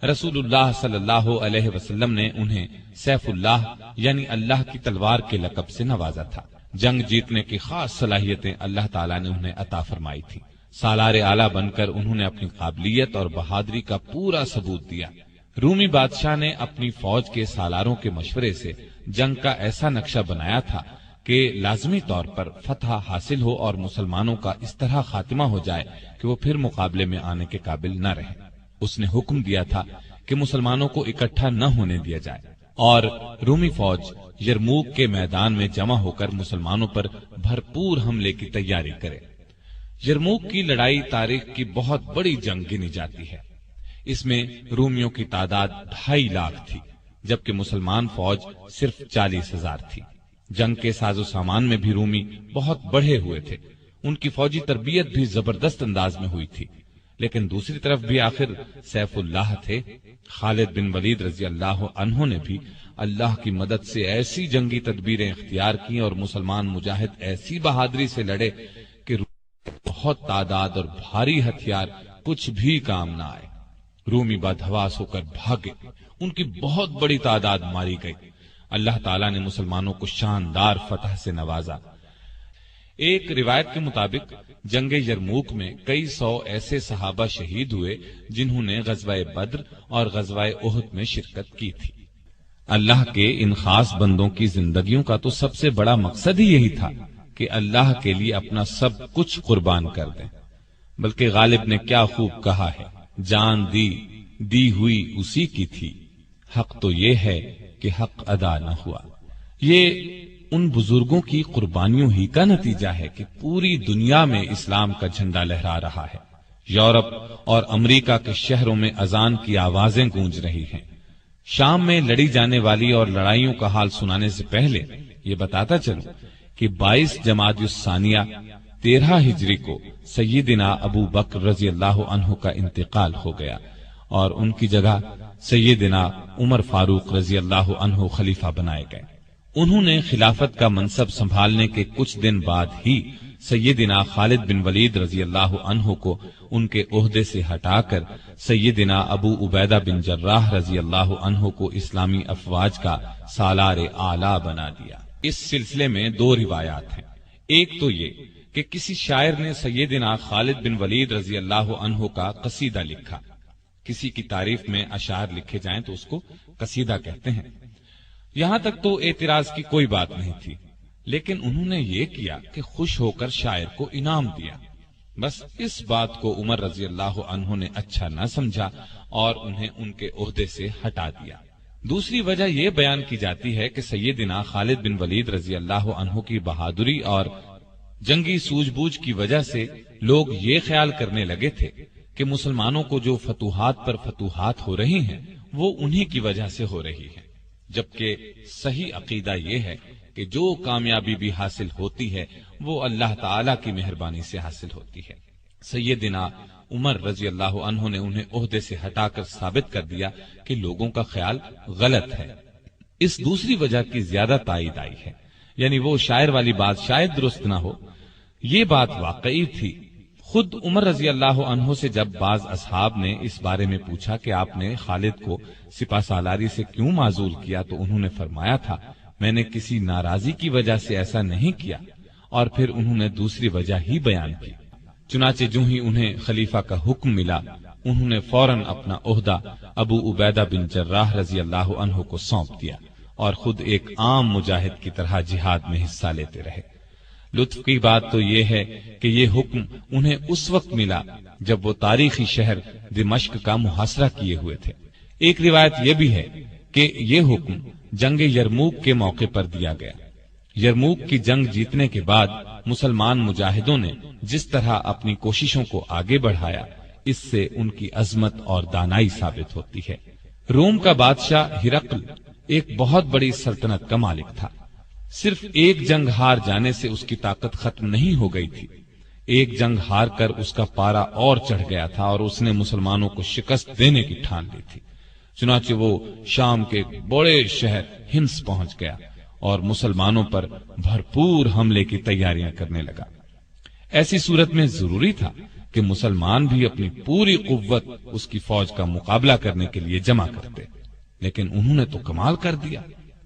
رسول اللہ صلی اللہ علیہ وسلم نے انہیں سیف اللہ یعنی اللہ کی تلوار کے لقب سے نوازا تھا۔ جنگ جیتنے کی خاص صلاحیتیں اللہ تعالیٰ نے انہیں عطا فرمائی تھی۔ سالار اعلیٰ بن کر انہوں نے اپنی قابلیت اور بہادری کا پورا ثبوت دیا۔ رومی بادشاہ نے اپنی فوج کے سالاروں کے مشورے سے جنگ کا ایسا نقشہ بنایا تھا کہ لازمی طور پر فتح حاصل ہو اور مسلمانوں کا اس طرح خاتمہ ہو جائے کہ وہ پھر مقابلے میں آنے کے قابل نہ رہے۔ اس نے حکم دیا تھا کہ مسلمانوں کو اکٹھا نہ ہونے دیا جائے اور رومی فوج یرموک کے میدان میں جمع ہو کر مسلمانوں پر بھرپور حملے کی تیاری کرے۔ یرموک کی لڑائی تاریخ کی بہت بڑی جنگ گنی جاتی ہے۔ اس میں رومیوں کی تعداد 2.5 لاکھ تھی، جبکہ مسلمان فوج صرف 40,000 تھی۔ جنگ کے ساز و سامان میں بھی رومی بہت بڑھے ہوئے تھے، ان کی فوجی تربیت بھی زبردست انداز میں ہوئی تھی، لیکن دوسری طرف بھی آخر سیف اللہ تھے۔ خالد بن ولید رضی اللہ عنہ نے بھی اللہ کی مدد سے ایسی جنگی تدبیریں اختیار کی اور مسلمان مجاہد ایسی بہادری سے لڑے کہ بہت تعداد اور بھاری ہتھیار کچھ بھی کام نہ آئے۔ رومی بدحواس ہو کر بھاگے، ان کی بہت بڑی تعداد ماری گئی۔ اللہ تعالیٰ نے مسلمانوں کو شاندار فتح سے نوازا۔ ایک روایت کے مطابق جنگ یرموک میں کئی سو ایسے صحابہ شہید ہوئے جنہوں نے غزوہ بدر اور غزوہ احد میں شرکت کی تھی۔ اللہ کے ان خاص بندوں کی زندگیوں کا تو سب سے بڑا مقصد ہی یہی تھا کہ اللہ کے لیے اپنا سب کچھ قربان کر دیں۔ بلکہ غالب نے کیا خوب کہا ہے، جان دی ہوئی اسی کی تھی، حق تو یہ ہے کہ حق ادا نہ ہوا۔ یہ ان بزرگوں کی قربانیوں ہی کا نتیجہ ہے کہ پوری دنیا میں اسلام کا جھنڈا لہرا رہا ہے۔ یورپ اور امریکہ کے شہروں میں اذان کی آوازیں گونج رہی ہیں۔ شام میں لڑی جانے والی اور لڑائیوں کا حال سنانے سے پہلے یہ بتاتا چلوں کہ 22 جمادی الثانیہ 13 ہجری کو سیدنا ابو بکر رضی اللہ عنہ کا انتقال ہو گیا اور ان کی جگہ سیدنا عمر فاروق رضی اللہ عنہ خلیفہ بنائے گئے۔ انہوں نے خلافت کا منصب سنبھالنے کے کچھ دن بعد ہی سیدنا خالد بن ولید رضی اللہ عنہ کو ان کے عہدے سے ہٹا کر سیدنا ابو عبیدہ بن جراح رضی اللہ عنہ کو اسلامی افواج کا سالار اعلی بنا دیا۔ اس سلسلے میں 2 روایات ہیں۔ ایک تو یہ کہ کسی شاعر نے سیدنا خالد بن ولید رضی اللہ عنہ کا قصیدہ لکھا۔ کسی کی تعریف میں اشعار لکھے جائیں تو اس کو قصیدہ کہتے ہیں۔ یہاں تک تو اعتراض کی کوئی بات نہیں تھی، لیکن انہوں نے یہ کیا کہ خوش ہو کر شاعر کو انعام دیا۔ بس اس بات کو عمر رضی اللہ عنہ نے اچھا نہ سمجھا اور انہیں ان کے عہدے سے ہٹا دیا۔ دوسری وجہ یہ بیان کی جاتی ہے کہ سیدنا خالد بن ولید رضی اللہ عنہ کی بہادری اور جنگی سوجھ بوجھ کی وجہ سے لوگ یہ خیال کرنے لگے تھے کہ مسلمانوں کو جو فتوحات پر فتوحات ہو رہی ہیں وہ انہی کی وجہ سے ہو رہی ہیں، جبکہ صحیح عقیدہ یہ ہے کہ جو کامیابی بھی حاصل ہوتی ہے وہ اللہ تعالی کی مہربانی سے حاصل ہوتی ہے۔ سیدنا عمر رضی اللہ عنہ نے انہیں عہدے سے ہٹا کر ثابت کر دیا کہ لوگوں کا خیال غلط ہے۔ اس دوسری وجہ کی زیادہ تائید آئی ہے، یعنی وہ شاعر والی بات شاید درست نہ ہو، یہ بات واقعی تھی۔ خود عمر رضی اللہ عنہ سے جب بعض اصحاب نے اس بارے میں پوچھا کہ آپ نے خالد کو سپہ سالاری سے کیوں معزول کیا تو انہوں نے فرمایا تھا، میں نے کسی ناراضی کی وجہ سے ایسا نہیں کیا، اور پھر انہوں نے دوسری وجہ ہی بیان کی۔ چنانچہ جو ہی انہیں خلیفہ کا حکم ملا انہوں نے فوراً اپنا عہدہ ابو عبیدہ بن جراح رضی اللہ عنہ کو سونپ دیا اور خود ایک عام مجاہد کی طرح جہاد میں حصہ لیتے رہے۔ لطف کی بات تو یہ ہے کہ یہ حکم انہیں اس وقت ملا جب وہ تاریخی شہر دمشق کا محاصرہ کیے ہوئے تھے۔ ایک روایت یہ بھی ہے کہ یہ حکم جنگ یرموک کے موقع پر دیا گیا۔ یرموک کی جنگ جیتنے کے بعد مسلمان مجاہدوں نے جس طرح اپنی کوششوں کو آگے بڑھایا، اس سے ان کی عظمت اور دانائی ثابت ہوتی ہے۔ روم کا بادشاہ ہرقل ایک بہت بڑی سلطنت کا مالک تھا۔ صرف ایک جنگ ہار جانے سے اس کی طاقت ختم نہیں ہو گئی تھی، ایک جنگ ہار کر اس کا پارا اور چڑھ گیا تھا اور اس نے مسلمانوں کو شکست دینے کی ٹھان لی تھی۔ چنانچہ وہ شام کے بڑے شہر ہمس پہنچ گیا اور مسلمانوں پر بھرپور حملے کی تیاریاں کرنے لگا۔ ایسی صورت میں ضروری تھا کہ مسلمان بھی اپنی پوری قوت اس کی فوج کا مقابلہ کرنے کے لیے جمع کرتے، لیکن انہوں نے تو کمال کر دیا،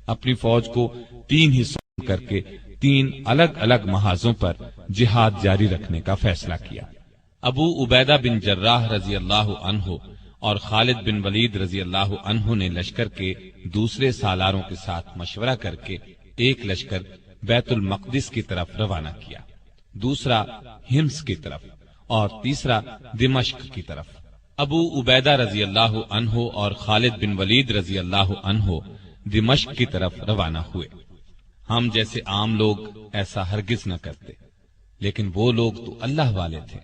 اپنی فوج کو 3 حصوں کر کے 3 الگ الگ محاذوں پر جہاد جاری رکھنے کا فیصلہ کیا۔ ابو عبیدہ بن جراح رضی اللہ عنہ اور خالد بن ولید رضی اللہ عنہ نے لشکر کے دوسرے سالاروں کے ساتھ مشورہ کر کے ایک لشکر بیت المقدس کی طرف روانہ کیا، دوسرا ہمس کی طرف اور تیسرا دمشق کی طرف۔ ابو عبیدہ رضی اللہ عنہ اور خالد بن ولید رضی اللہ عنہ دمشق کی طرف روانہ ہوئے۔ ہم جیسے عام لوگ ایسا ہرگز نہ کرتے، لیکن وہ لوگ تو اللہ والے تھے،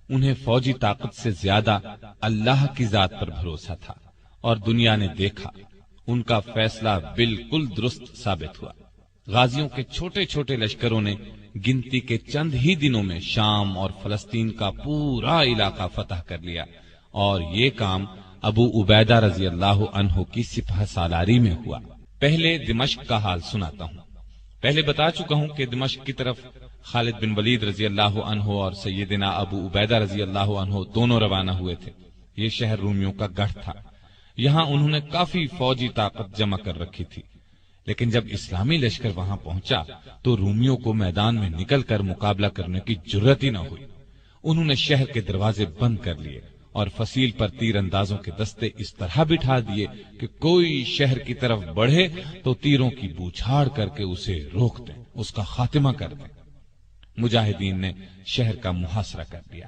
انہیں فوجی طاقت سے زیادہ اللہ کی ذات پر بھروسہ تھا، اور دنیا نے دیکھا ان کا فیصلہ بالکل درست ثابت ہوا۔ غازیوں کے چھوٹے چھوٹے لشکروں نے گنتی کے چند ہی دنوں میں شام اور فلسطین کا پورا علاقہ فتح کر لیا، اور یہ کام ابو عبیدہ رضی اللہ عنہ کی سپہ سالاری میں ہوا۔ پہلے دمشق کا حال سناتا ہوں۔ پہلے بتا چکا ہوں کہ دمشق کی طرف خالد بن ولید رضی اللہ عنہ اور سیدنا ابو عبیدہ رضی اللہ عنہ دونوں روانہ ہوئے تھے۔ یہ شہر رومیوں کا گڑھ تھا، یہاں انہوں نے کافی فوجی طاقت جمع کر رکھی تھی۔ لیکن جب اسلامی لشکر وہاں پہنچا تو رومیوں کو میدان میں نکل کر مقابلہ کرنے کی جرات ہی نہ ہوئی۔ انہوں نے شہر کے دروازے بند کر لیے اور فصیل پر تیر اندازوں کے دستے اس طرح بٹھا دیے کہ کوئی شہر کی طرف بڑھے تو تیروں کی بوچھاڑ کر کے اسے روک دیں، اس کا خاتمہ کر دیں۔ مجاہدین نے شہر کا محاصرہ کر لیا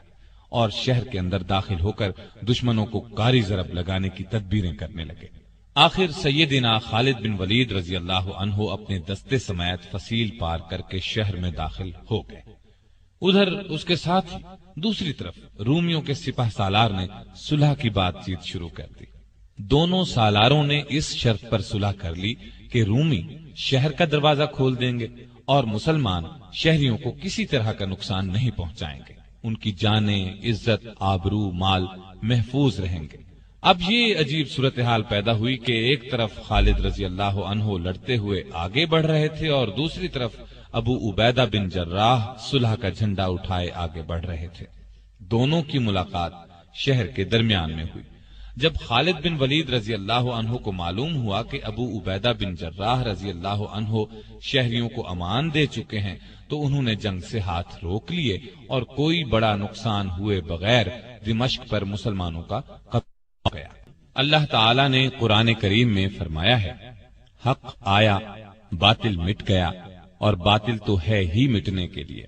اور شہر کے اندر داخل ہو کر دشمنوں کو کاری ضرب لگانے کی تدبیریں کرنے لگے۔ آخر سیدنا خالد بن ولید رضی اللہ عنہ اپنے دستے سمیت فصیل پار کر کے شہر میں داخل ہو گئے۔ ادھر اس کے ساتھ ہی دوسری طرف رومیوں کے سپہ سالار نے صلح کی بات چیت شروع کر دی۔ دونوں سالاروں نے اس شرط پر صلح کر لی کہ رومی شہر کا دروازہ کھول دیں گے اور مسلمان شہریوں کو کسی طرح کا نقصان نہیں پہنچائیں گے، ان کی جانیں، عزت، آبرو، مال محفوظ رہیں گے۔ اب یہ عجیب صورتحال پیدا ہوئی کہ ایک طرف خالد رضی اللہ عنہ لڑتے ہوئے آگے بڑھ رہے تھے اور دوسری طرف ابو عبیدہ بن جراح صلح کا جھنڈا اٹھائے آگے بڑھ رہے تھے۔ دونوں کی ملاقات شہر کے درمیان میں ہوئی۔ جب خالد بن ولید رضی اللہ عنہ کو معلوم ہوا کہ ابو عبیدہ بن جراح رضی اللہ عنہ شہریوں کو امان دے چکے ہیں تو انہوں نے جنگ سے ہاتھ روک لیے اور کوئی بڑا نقصان ہوئے بغیر دمشق پر مسلمانوں کا قبضہ ہو گیا۔ اللہ تعالی نے قرآن کریم میں فرمایا ہے، حق آیا، باطل مٹ گیا اور باطل تو ہے ہی مٹنے کے لیے۔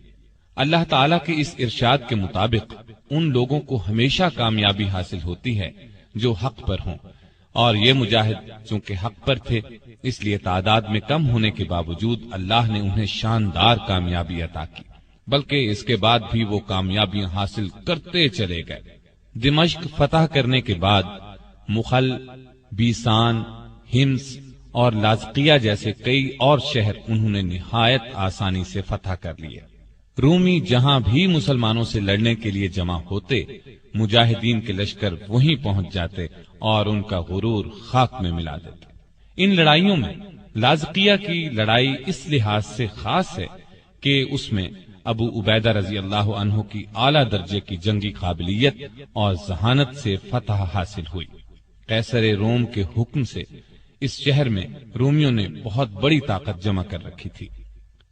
اللہ تعالیٰ کے اس ارشاد کے مطابق ان لوگوں کو ہمیشہ کامیابی حاصل ہوتی ہے جو حق پر ہوں، اور یہ مجاہد چونکہ حق پر تھے اس لیے تعداد میں کم ہونے کے باوجود اللہ نے انہیں شاندار کامیابی عطا کی، بلکہ اس کے بعد بھی وہ کامیابیاں حاصل کرتے چلے گئے۔ دمشق فتح کرنے کے بعد مخل، بیسان، ہمس اور لازقیہ جیسے کئی اور شہر انہوں نے نہایت آسانی سے فتح کر لیے۔ رومی جہاں بھی مسلمانوں سے لڑنے کے لیے جمع ہوتے، مجاہدین کے لشکر وہیں پہنچ جاتے اور ان کا غرور خاک میں ملا دیتے۔ ان لڑائیوں میں لازقیہ کی لڑائی اس لحاظ سے خاص ہے کہ اس میں ابو عبیدہ رضی اللہ عنہ کی اعلیٰ درجے کی جنگی قابلیت اور ذہانت سے فتح حاصل ہوئی۔ قیصر روم کے حکم سے اس شہر میں رومیوں نے بہت بڑی طاقت جمع کر رکھی تھی۔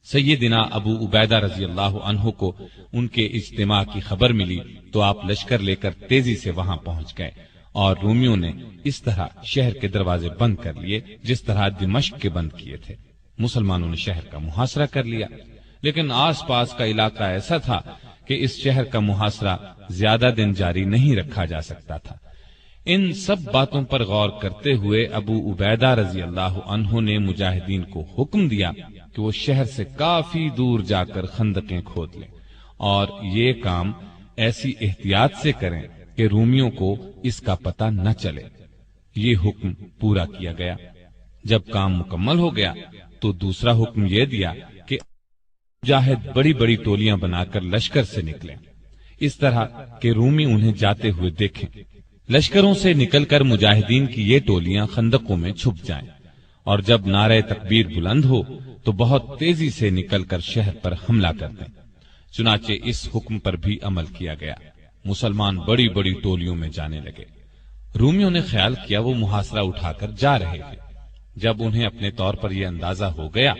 سیدنا ابو عبیدہ رضی اللہ عنہ کو ان کے اجتماع کی خبر ملی تو آپ لشکر لے کر تیزی سے وہاں پہنچ گئے اور رومیوں نے اس طرح شہر کے دروازے بند کر لیے جس طرح دمشق کے بند کیے تھے۔ مسلمانوں نے شہر کا محاصرہ کر لیا، لیکن آس پاس کا علاقہ ایسا تھا کہ اس شہر کا محاصرہ زیادہ دن جاری نہیں رکھا جا سکتا تھا۔ ان سب باتوں پر غور کرتے ہوئے ابو عبیدہ رضی اللہ عنہ نے مجاہدین کو حکم دیا کہ وہ شہر سے کافی دور جا کر خندقیں کھود لیں اور یہ کام ایسی احتیاط سے کریں کہ رومیوں کو اس کا پتہ نہ چلے۔ یہ حکم پورا کیا گیا۔ جب کام مکمل ہو گیا تو دوسرا حکم یہ دیا کہ مجاہد بڑی بڑی ٹولیاں بنا کر لشکر سے نکلیں، اس طرح کہ رومی انہیں جاتے ہوئے دیکھیں۔ لشکروں سے نکل کر مجاہدین کی یہ ٹولیاں خندقوں میں چھپ جائیں اور جب نعرہ تکبیر بلند ہو تو بہت تیزی سے نکل کر شہر پر حملہ کر دیں۔ چنانچہ اس حکم پر بھی عمل کیا گیا۔ مسلمان بڑی بڑی ٹولیوں میں جانے لگے۔ رومیوں نے خیال کیا وہ محاصرہ اٹھا کر جا رہے ہیں۔ جب انہیں اپنے طور پر یہ اندازہ ہو گیا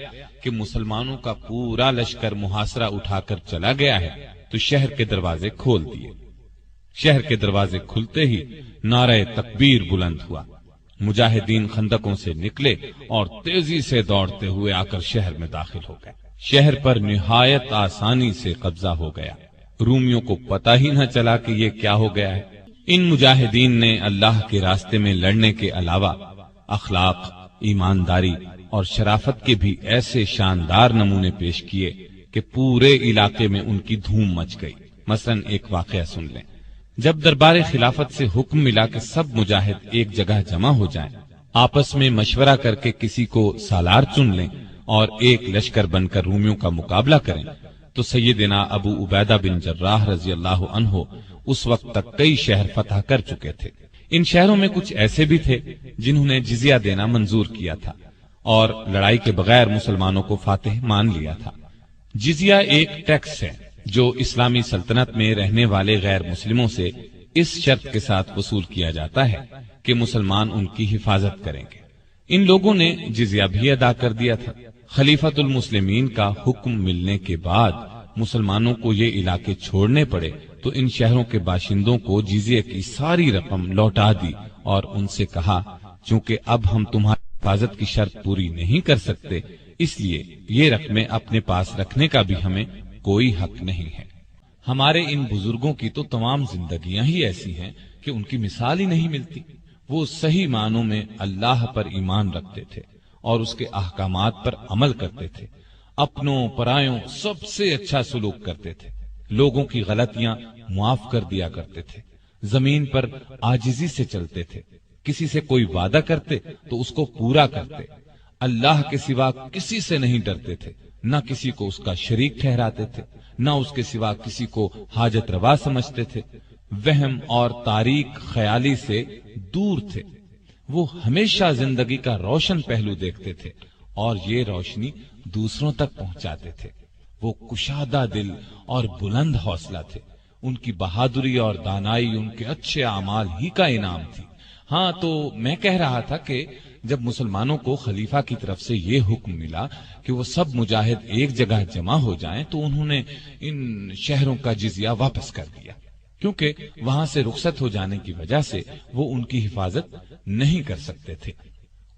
کہ مسلمانوں کا پورا لشکر محاصرہ اٹھا کر چلا گیا ہے تو شہر کے دروازے کھول دیے۔ شہر کے دروازے کھلتے ہی نعرہ تکبیر بلند ہوا۔ مجاہدین خندقوں سے نکلے اور تیزی سے دوڑتے ہوئے آ کر شہر میں داخل ہو گئے۔ شہر پر نہایت آسانی سے قبضہ ہو گیا۔ رومیوں کو پتہ ہی نہ چلا کہ یہ کیا ہو گیا ہے۔ ان مجاہدین نے اللہ کے راستے میں لڑنے کے علاوہ اخلاق، ایمانداری اور شرافت کے بھی ایسے شاندار نمونے پیش کیے کہ پورے علاقے میں ان کی دھوم مچ گئی۔ مثلا ایک واقعہ سن لیں۔ جب دربار خلافت سے حکم ملا کہ سب مجاہد ایک جگہ جمع ہو جائیں، آپس میں مشورہ کر کے کسی کو سالار چن لیں اور ایک لشکر بن کر رومیوں کا مقابلہ کریں، تو سیدنا ابو عبیدہ بن جراح رضی اللہ عنہ اس وقت تک کئی شہر فتح کر چکے تھے۔ ان شہروں میں کچھ ایسے بھی تھے جنہوں نے جزیہ دینا منظور کیا تھا اور لڑائی کے بغیر مسلمانوں کو فاتح مان لیا تھا۔ جزیہ ایک ٹیکس ہے جو اسلامی سلطنت میں رہنے والے غیر مسلموں سے اس شرط کے ساتھ وصول کیا جاتا ہے کہ مسلمان ان کی حفاظت کریں گے۔ ان لوگوں نے جزیہ بھی ادا کر دیا تھا۔ خلیفۃ المسلمین کا حکم ملنے کے بعد مسلمانوں کو یہ علاقے چھوڑنے پڑے تو ان شہروں کے باشندوں کو جزیے کی ساری رقم لوٹا دی اور ان سے کہا چونکہ اب ہم تمہاری حفاظت کی شرط پوری نہیں کر سکتے اس لیے یہ رقمیں اپنے پاس رکھنے کا بھی ہمیں کوئی حق نہیں ہے۔ ہمارے ان بزرگوں کی تو تمام زندگیاں ہی ایسی ہیں کہ ان کی مثال ہی نہیں ملتی۔ وہ صحیح معنوں میں اللہ پر ایمان رکھتے تھے اور اس کے احکامات پر عمل کرتے تھے، اپنوں پرایوں سب سے اچھا سلوک کرتے تھے، لوگوں کی غلطیاں معاف کر دیا کرتے تھے، زمین پر عاجزی سے چلتے تھے، کسی سے کوئی وعدہ کرتے تو اس کو پورا کرتے، اللہ کے سوا کسی سے نہیں ڈرتے تھے، نہ کسی کو اس کا شریک ٹھہراتے تھے، نہ اس کے سوا کسی کو حاجت روا سمجھتے تھے، وہم اور تاریک خیالی سے دور تھے۔ وہ ہمیشہ زندگی کا روشن پہلو دیکھتے تھے اور یہ روشنی دوسروں تک پہنچاتے تھے۔ وہ کشادہ دل اور بلند حوصلہ تھے، ان کی بہادری اور دانائی ان کے اچھے اعمال ہی کا انعام تھی۔ ہاں تو میں کہہ رہا تھا کہ جب مسلمانوں کو خلیفہ کی طرف سے یہ حکم ملا کہ وہ سب مجاہد ایک جگہ جمع ہو جائیں تو انہوں نے ان شہروں کا جزیہ واپس کر دیا، کیونکہ وہاں سے رخصت ہو جانے کی وجہ سے وہ ان کی حفاظت نہیں کر سکتے تھے۔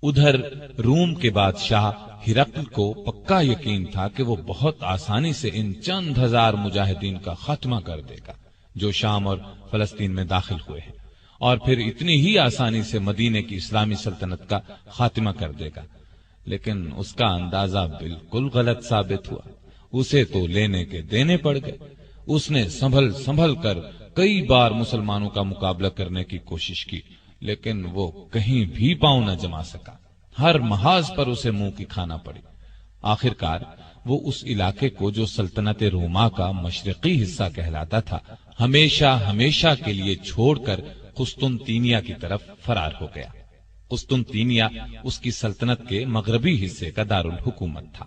ادھر روم کے بادشاہ ہرقل کو پکا یقین تھا کہ وہ بہت آسانی سے ان چند ہزار مجاہدین کا خاتمہ کر دے گا جو شام اور فلسطین میں داخل ہوئے ہیں، اور پھر اتنی ہی آسانی سے مدینے کی اسلامی سلطنت کا خاتمہ کر دے گا، لیکن اس کا اندازہ بالکل غلط ثابت ہوا۔ اسے تو لینے کے دینے پڑ گئے۔ اس نے سنبھل کر کئی بار مسلمانوں کا مقابلہ کرنے کی کوشش کی، لیکن وہ کہیں بھی پاؤں نہ جما سکا۔ ہر محاذ پر اسے منہ کی کھانا پڑی۔ آخرکار وہ اس علاقے کو جو سلطنت روما کا مشرقی حصہ کہلاتا تھا ہمیشہ کے لیے چھوڑ کر قسطنطینیہ کی طرف فرار ہو گیا۔ قسطنطینیہ اس کی سلطنت کے مغربی حصے کا دارالحکومت تھا۔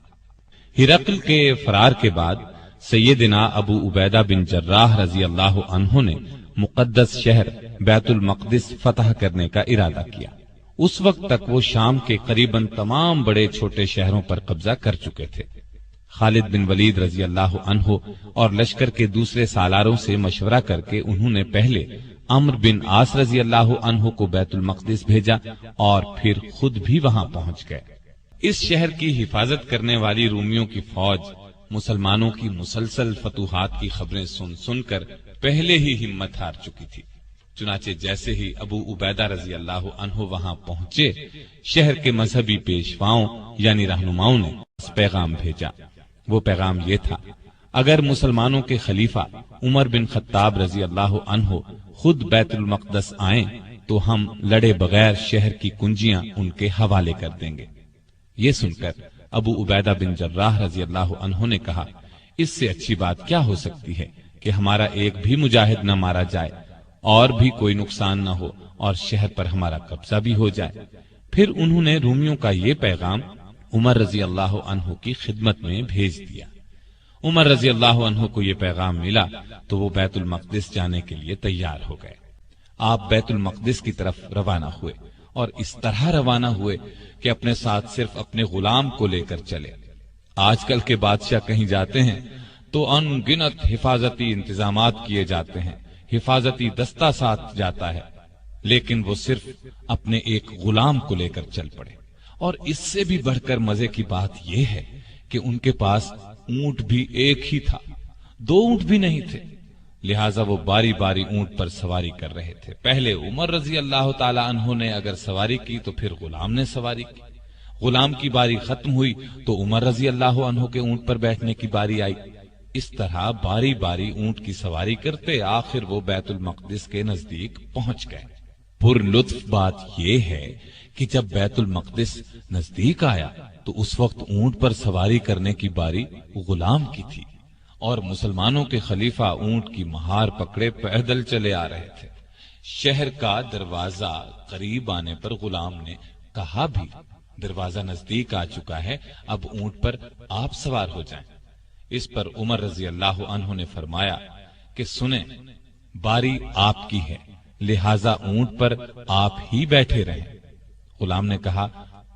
ہرقل کے فرار کے بعد سیدنا ابو عبیدہ بن جراح رضی اللہ عنہ نے مقدس شہر بیت المقدس فتح کرنے کا ارادہ کیا۔ اس وقت تک وہ شام کے قریباً تمام بڑے چھوٹے شہروں پر قبضہ کر چکے تھے۔ خالد بن ولید رضی اللہ عنہ اور لشکر کے دوسرے سالاروں سے مشورہ کر کے انہوں نے پہلے عمرو بن عاص رضی اللہ عنہ کو بیت المقدس بھیجا اور پھر خود بھی وہاں پہنچ گئے۔ اس شہر کی حفاظت کرنے والی رومیوں کی فوج مسلمانوں کی مسلسل فتوحات کی خبریں سن کر پہلے ہی ہمت ہار چکی تھی۔ چنانچہ جیسے ہی ابو عبیدہ رضی اللہ عنہ وہاں پہنچے، شہر کے مذہبی پیشواؤں یعنی رہنماؤں نے پیغام بھیجا۔ وہ پیغام یہ تھا، اگر مسلمانوں کے خلیفہ عمر بن خطاب رضی اللہ عنہ خود بیت المقدس آئیں تو ہم لڑے بغیر شہر کی کنجیاں ان کے حوالے کر دیں گے۔ یہ سن کر ابو عبیدہ بن جراح رضی اللہ عنہ نے کہا، اس سے اچھی بات کیا ہو سکتی ہے کہ ہمارا ایک بھی مجاہد نہ مارا جائے اور بھی کوئی نقصان نہ ہو اور شہر پر ہمارا قبضہ بھی ہو جائے۔ پھر انہوں نے رومیوں کا یہ پیغام عمر رضی اللہ عنہ کی خدمت میں بھیج دیا۔ عمر رضی اللہ عنہ کو یہ پیغام ملا تو وہ بیت المقدس جانے کے لیے تیار ہو گئے۔ آپ بیت المقدس کی طرف روانہ ہوئے اور اس طرح روانہ ہوئے کہ اپنے ساتھ صرف اپنے غلام کو لے کر چلے۔ آج کل کے بادشاہ کہیں جاتے ہیں تو ان گنت حفاظتی انتظامات کیے جاتے ہیں، حفاظتی دستہ ساتھ جاتا ہے، لیکن وہ صرف اپنے ایک غلام کو لے کر چل پڑے۔ اور اس سے بھی بڑھ کر مزے کی بات یہ ہے کہ ان کے پاس اونٹ بھی ایک ہی تھا، 2 اونٹ بھی نہیں تھے، لہٰذا وہ باری باری اونٹ پر سواری کر رہے تھے۔ پہلے عمر رضی اللہ تعالی عنہ نے اگر سواری کی تو پھر غلام نے سواری کی، غلام کی باری ختم ہوئی تو عمر رضی اللہ عنہ کے اونٹ پر بیٹھنے کی باری آئی۔ اس طرح باری باری اونٹ کی سواری کرتے آخر وہ بیت المقدس کے نزدیک پہنچ گئے۔ پر لطف بات یہ ہے کہ جب بیت المقدس نزدیک آیا تو اس وقت اونٹ پر سواری کرنے کی باری غلام کی تھی اور مسلمانوں کے خلیفہ اونٹ کی مہار پکڑے پیدل چلے آ رہے تھے۔ شہر کا دروازہ قریب آنے پر غلام نے کہا بھی، دروازہ نزدیک آ چکا ہے، اب اونٹ پر آپ سوار ہو جائیں۔ اس پر عمر رضی اللہ عنہ نے فرمایا کہ سنیں، باری آپ کی ہے، لہذا اونٹ پر آپ ہی بیٹھے رہیں۔ غلام نے کہا،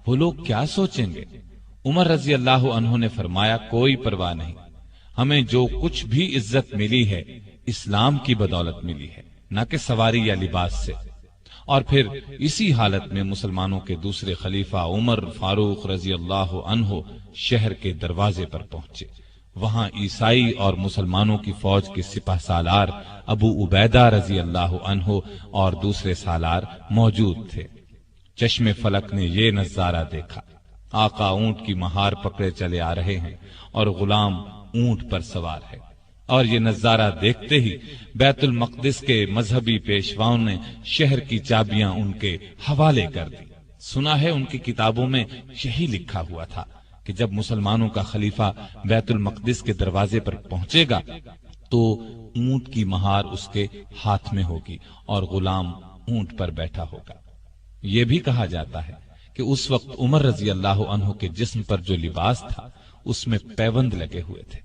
وہ لوگ کیا سوچیں گے؟ عمر رضی اللہ عنہ نے فرمایا کوئی پرواہ نہیں، ہمیں جو کچھ بھی عزت ملی ہے اسلام کی بدولت ملی ہے، نہ کہ سواری یا لباس سے۔ اور پھر اسی حالت میں مسلمانوں کے دوسرے خلیفہ عمر فاروق رضی اللہ عنہ شہر کے دروازے پر پہنچے۔ وہاں عیسائی اور مسلمانوں کی فوج کے سپہ سالار ابو عبیدہ رضی اللہ عنہ اور دوسرے سالار موجود تھے۔ چشم فلک نے یہ نظارہ دیکھا، آقا اونٹ کی مہار پکڑے چلے آ رہے ہیں اور غلام اونٹ پر سوار ہے، اور یہ نظارہ دیکھتے ہی بیت المقدس کے مذہبی پیشواؤں نے شہر کی چابیاں ان کے حوالے کر دی۔ سنا ہے ان کی کتابوں میں یہی لکھا ہوا تھا کہ جب مسلمانوں کا خلیفہ بیت المقدس کے دروازے پر پہنچے گا تو اونٹ کی مہار اس کے ہاتھ میں ہوگی اور غلام اونٹ پر بیٹھا ہوگا۔ یہ بھی کہا جاتا ہے کہ اس وقت عمر رضی اللہ عنہ کے جسم پر جو لباس تھا اس میں پیوند لگے ہوئے تھے۔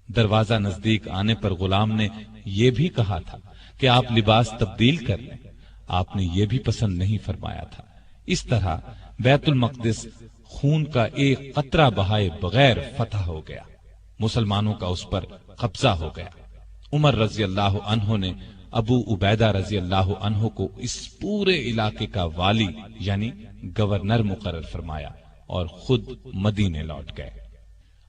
دروازہ نزدیک آنے پر غلام نے یہ بھی کہا تھا کہ آپ لباس تبدیل کر لیں، آپ نے یہ بھی پسند نہیں فرمایا تھا۔ اس طرح بیت المقدس خون کا ایک قطرہ بہائے بغیر فتح ہو گیا، مسلمانوں کا اس پر قبضہ ہو گیا۔ عمر رضی اللہ عنہ نے ابو عبیدہ رضی اللہ عنہ کو اس پورے علاقے کا والی یعنی گورنر مقرر فرمایا اور خود مدینے لوٹ گئے۔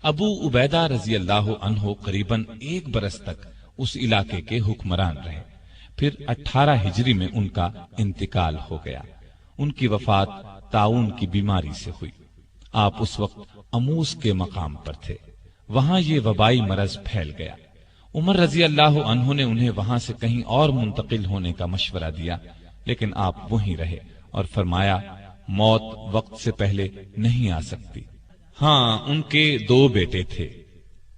ابو عبیدہ رضی اللہ عنہ قریباً 1 برس تک اس علاقے کے حکمران رہے، پھر 18 ہجری میں ان کا انتقال ہو گیا۔ ان کی وفات طاعون کی بیماری سے ہوئی۔ آپ اس وقت اموس کے مقام پر تھے، وہاں یہ وبائی مرض پھیل گیا۔ عمر رضی اللہ عنہ نے انہیں وہاں سے کہیں اور منتقل ہونے کا مشورہ دیا، لیکن آپ وہیں رہے اور فرمایا موت وقت سے پہلے نہیں آ سکتی۔ ہاں، ان کے 2 بیٹے تھے،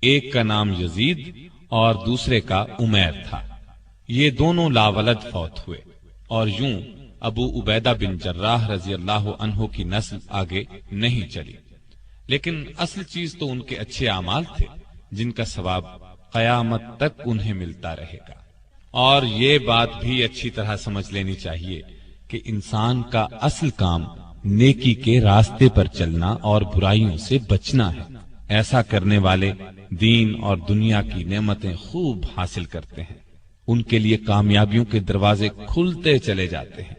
ایک کا نام یزید اور دوسرے کا عمیر تھا۔ یہ دونوں لاولد فوت ہوئے، اور یوں ابو عبیدہ بن جراح رضی اللہ عنہ کی نسل آگے نہیں چلی۔ لیکن اصل چیز تو ان کے اچھے اعمال تھے، جن کا ثواب قیامت تک انہیں ملتا رہے گا۔ اور یہ بات بھی اچھی طرح سمجھ لینی چاہیے کہ انسان کا اصل کام نیکی کے راستے پر چلنا اور برائیوں سے بچنا ہے۔ ایسا کرنے والے دین اور دنیا کی نعمتیں خوب حاصل کرتے ہیں، ان کے لیے کامیابیوں کے دروازے کھلتے چلے جاتے ہیں۔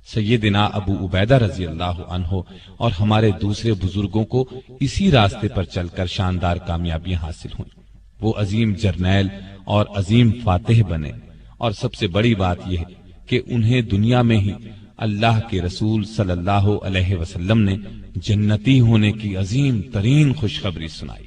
سیدنا ابو عبیدہ رضی اللہ عنہ اور ہمارے دوسرے بزرگوں کو اسی راستے پر چل کر شاندار کامیابیاں حاصل ہوئیں۔ وہ عظیم جرنیل اور عظیم فاتح بنے، اور سب سے بڑی بات یہ کہ انہیں دنیا میں ہی اللہ کے رسول صلی اللہ علیہ وسلم نے جنتی ہونے کی عظیم ترین خوشخبری سنائی۔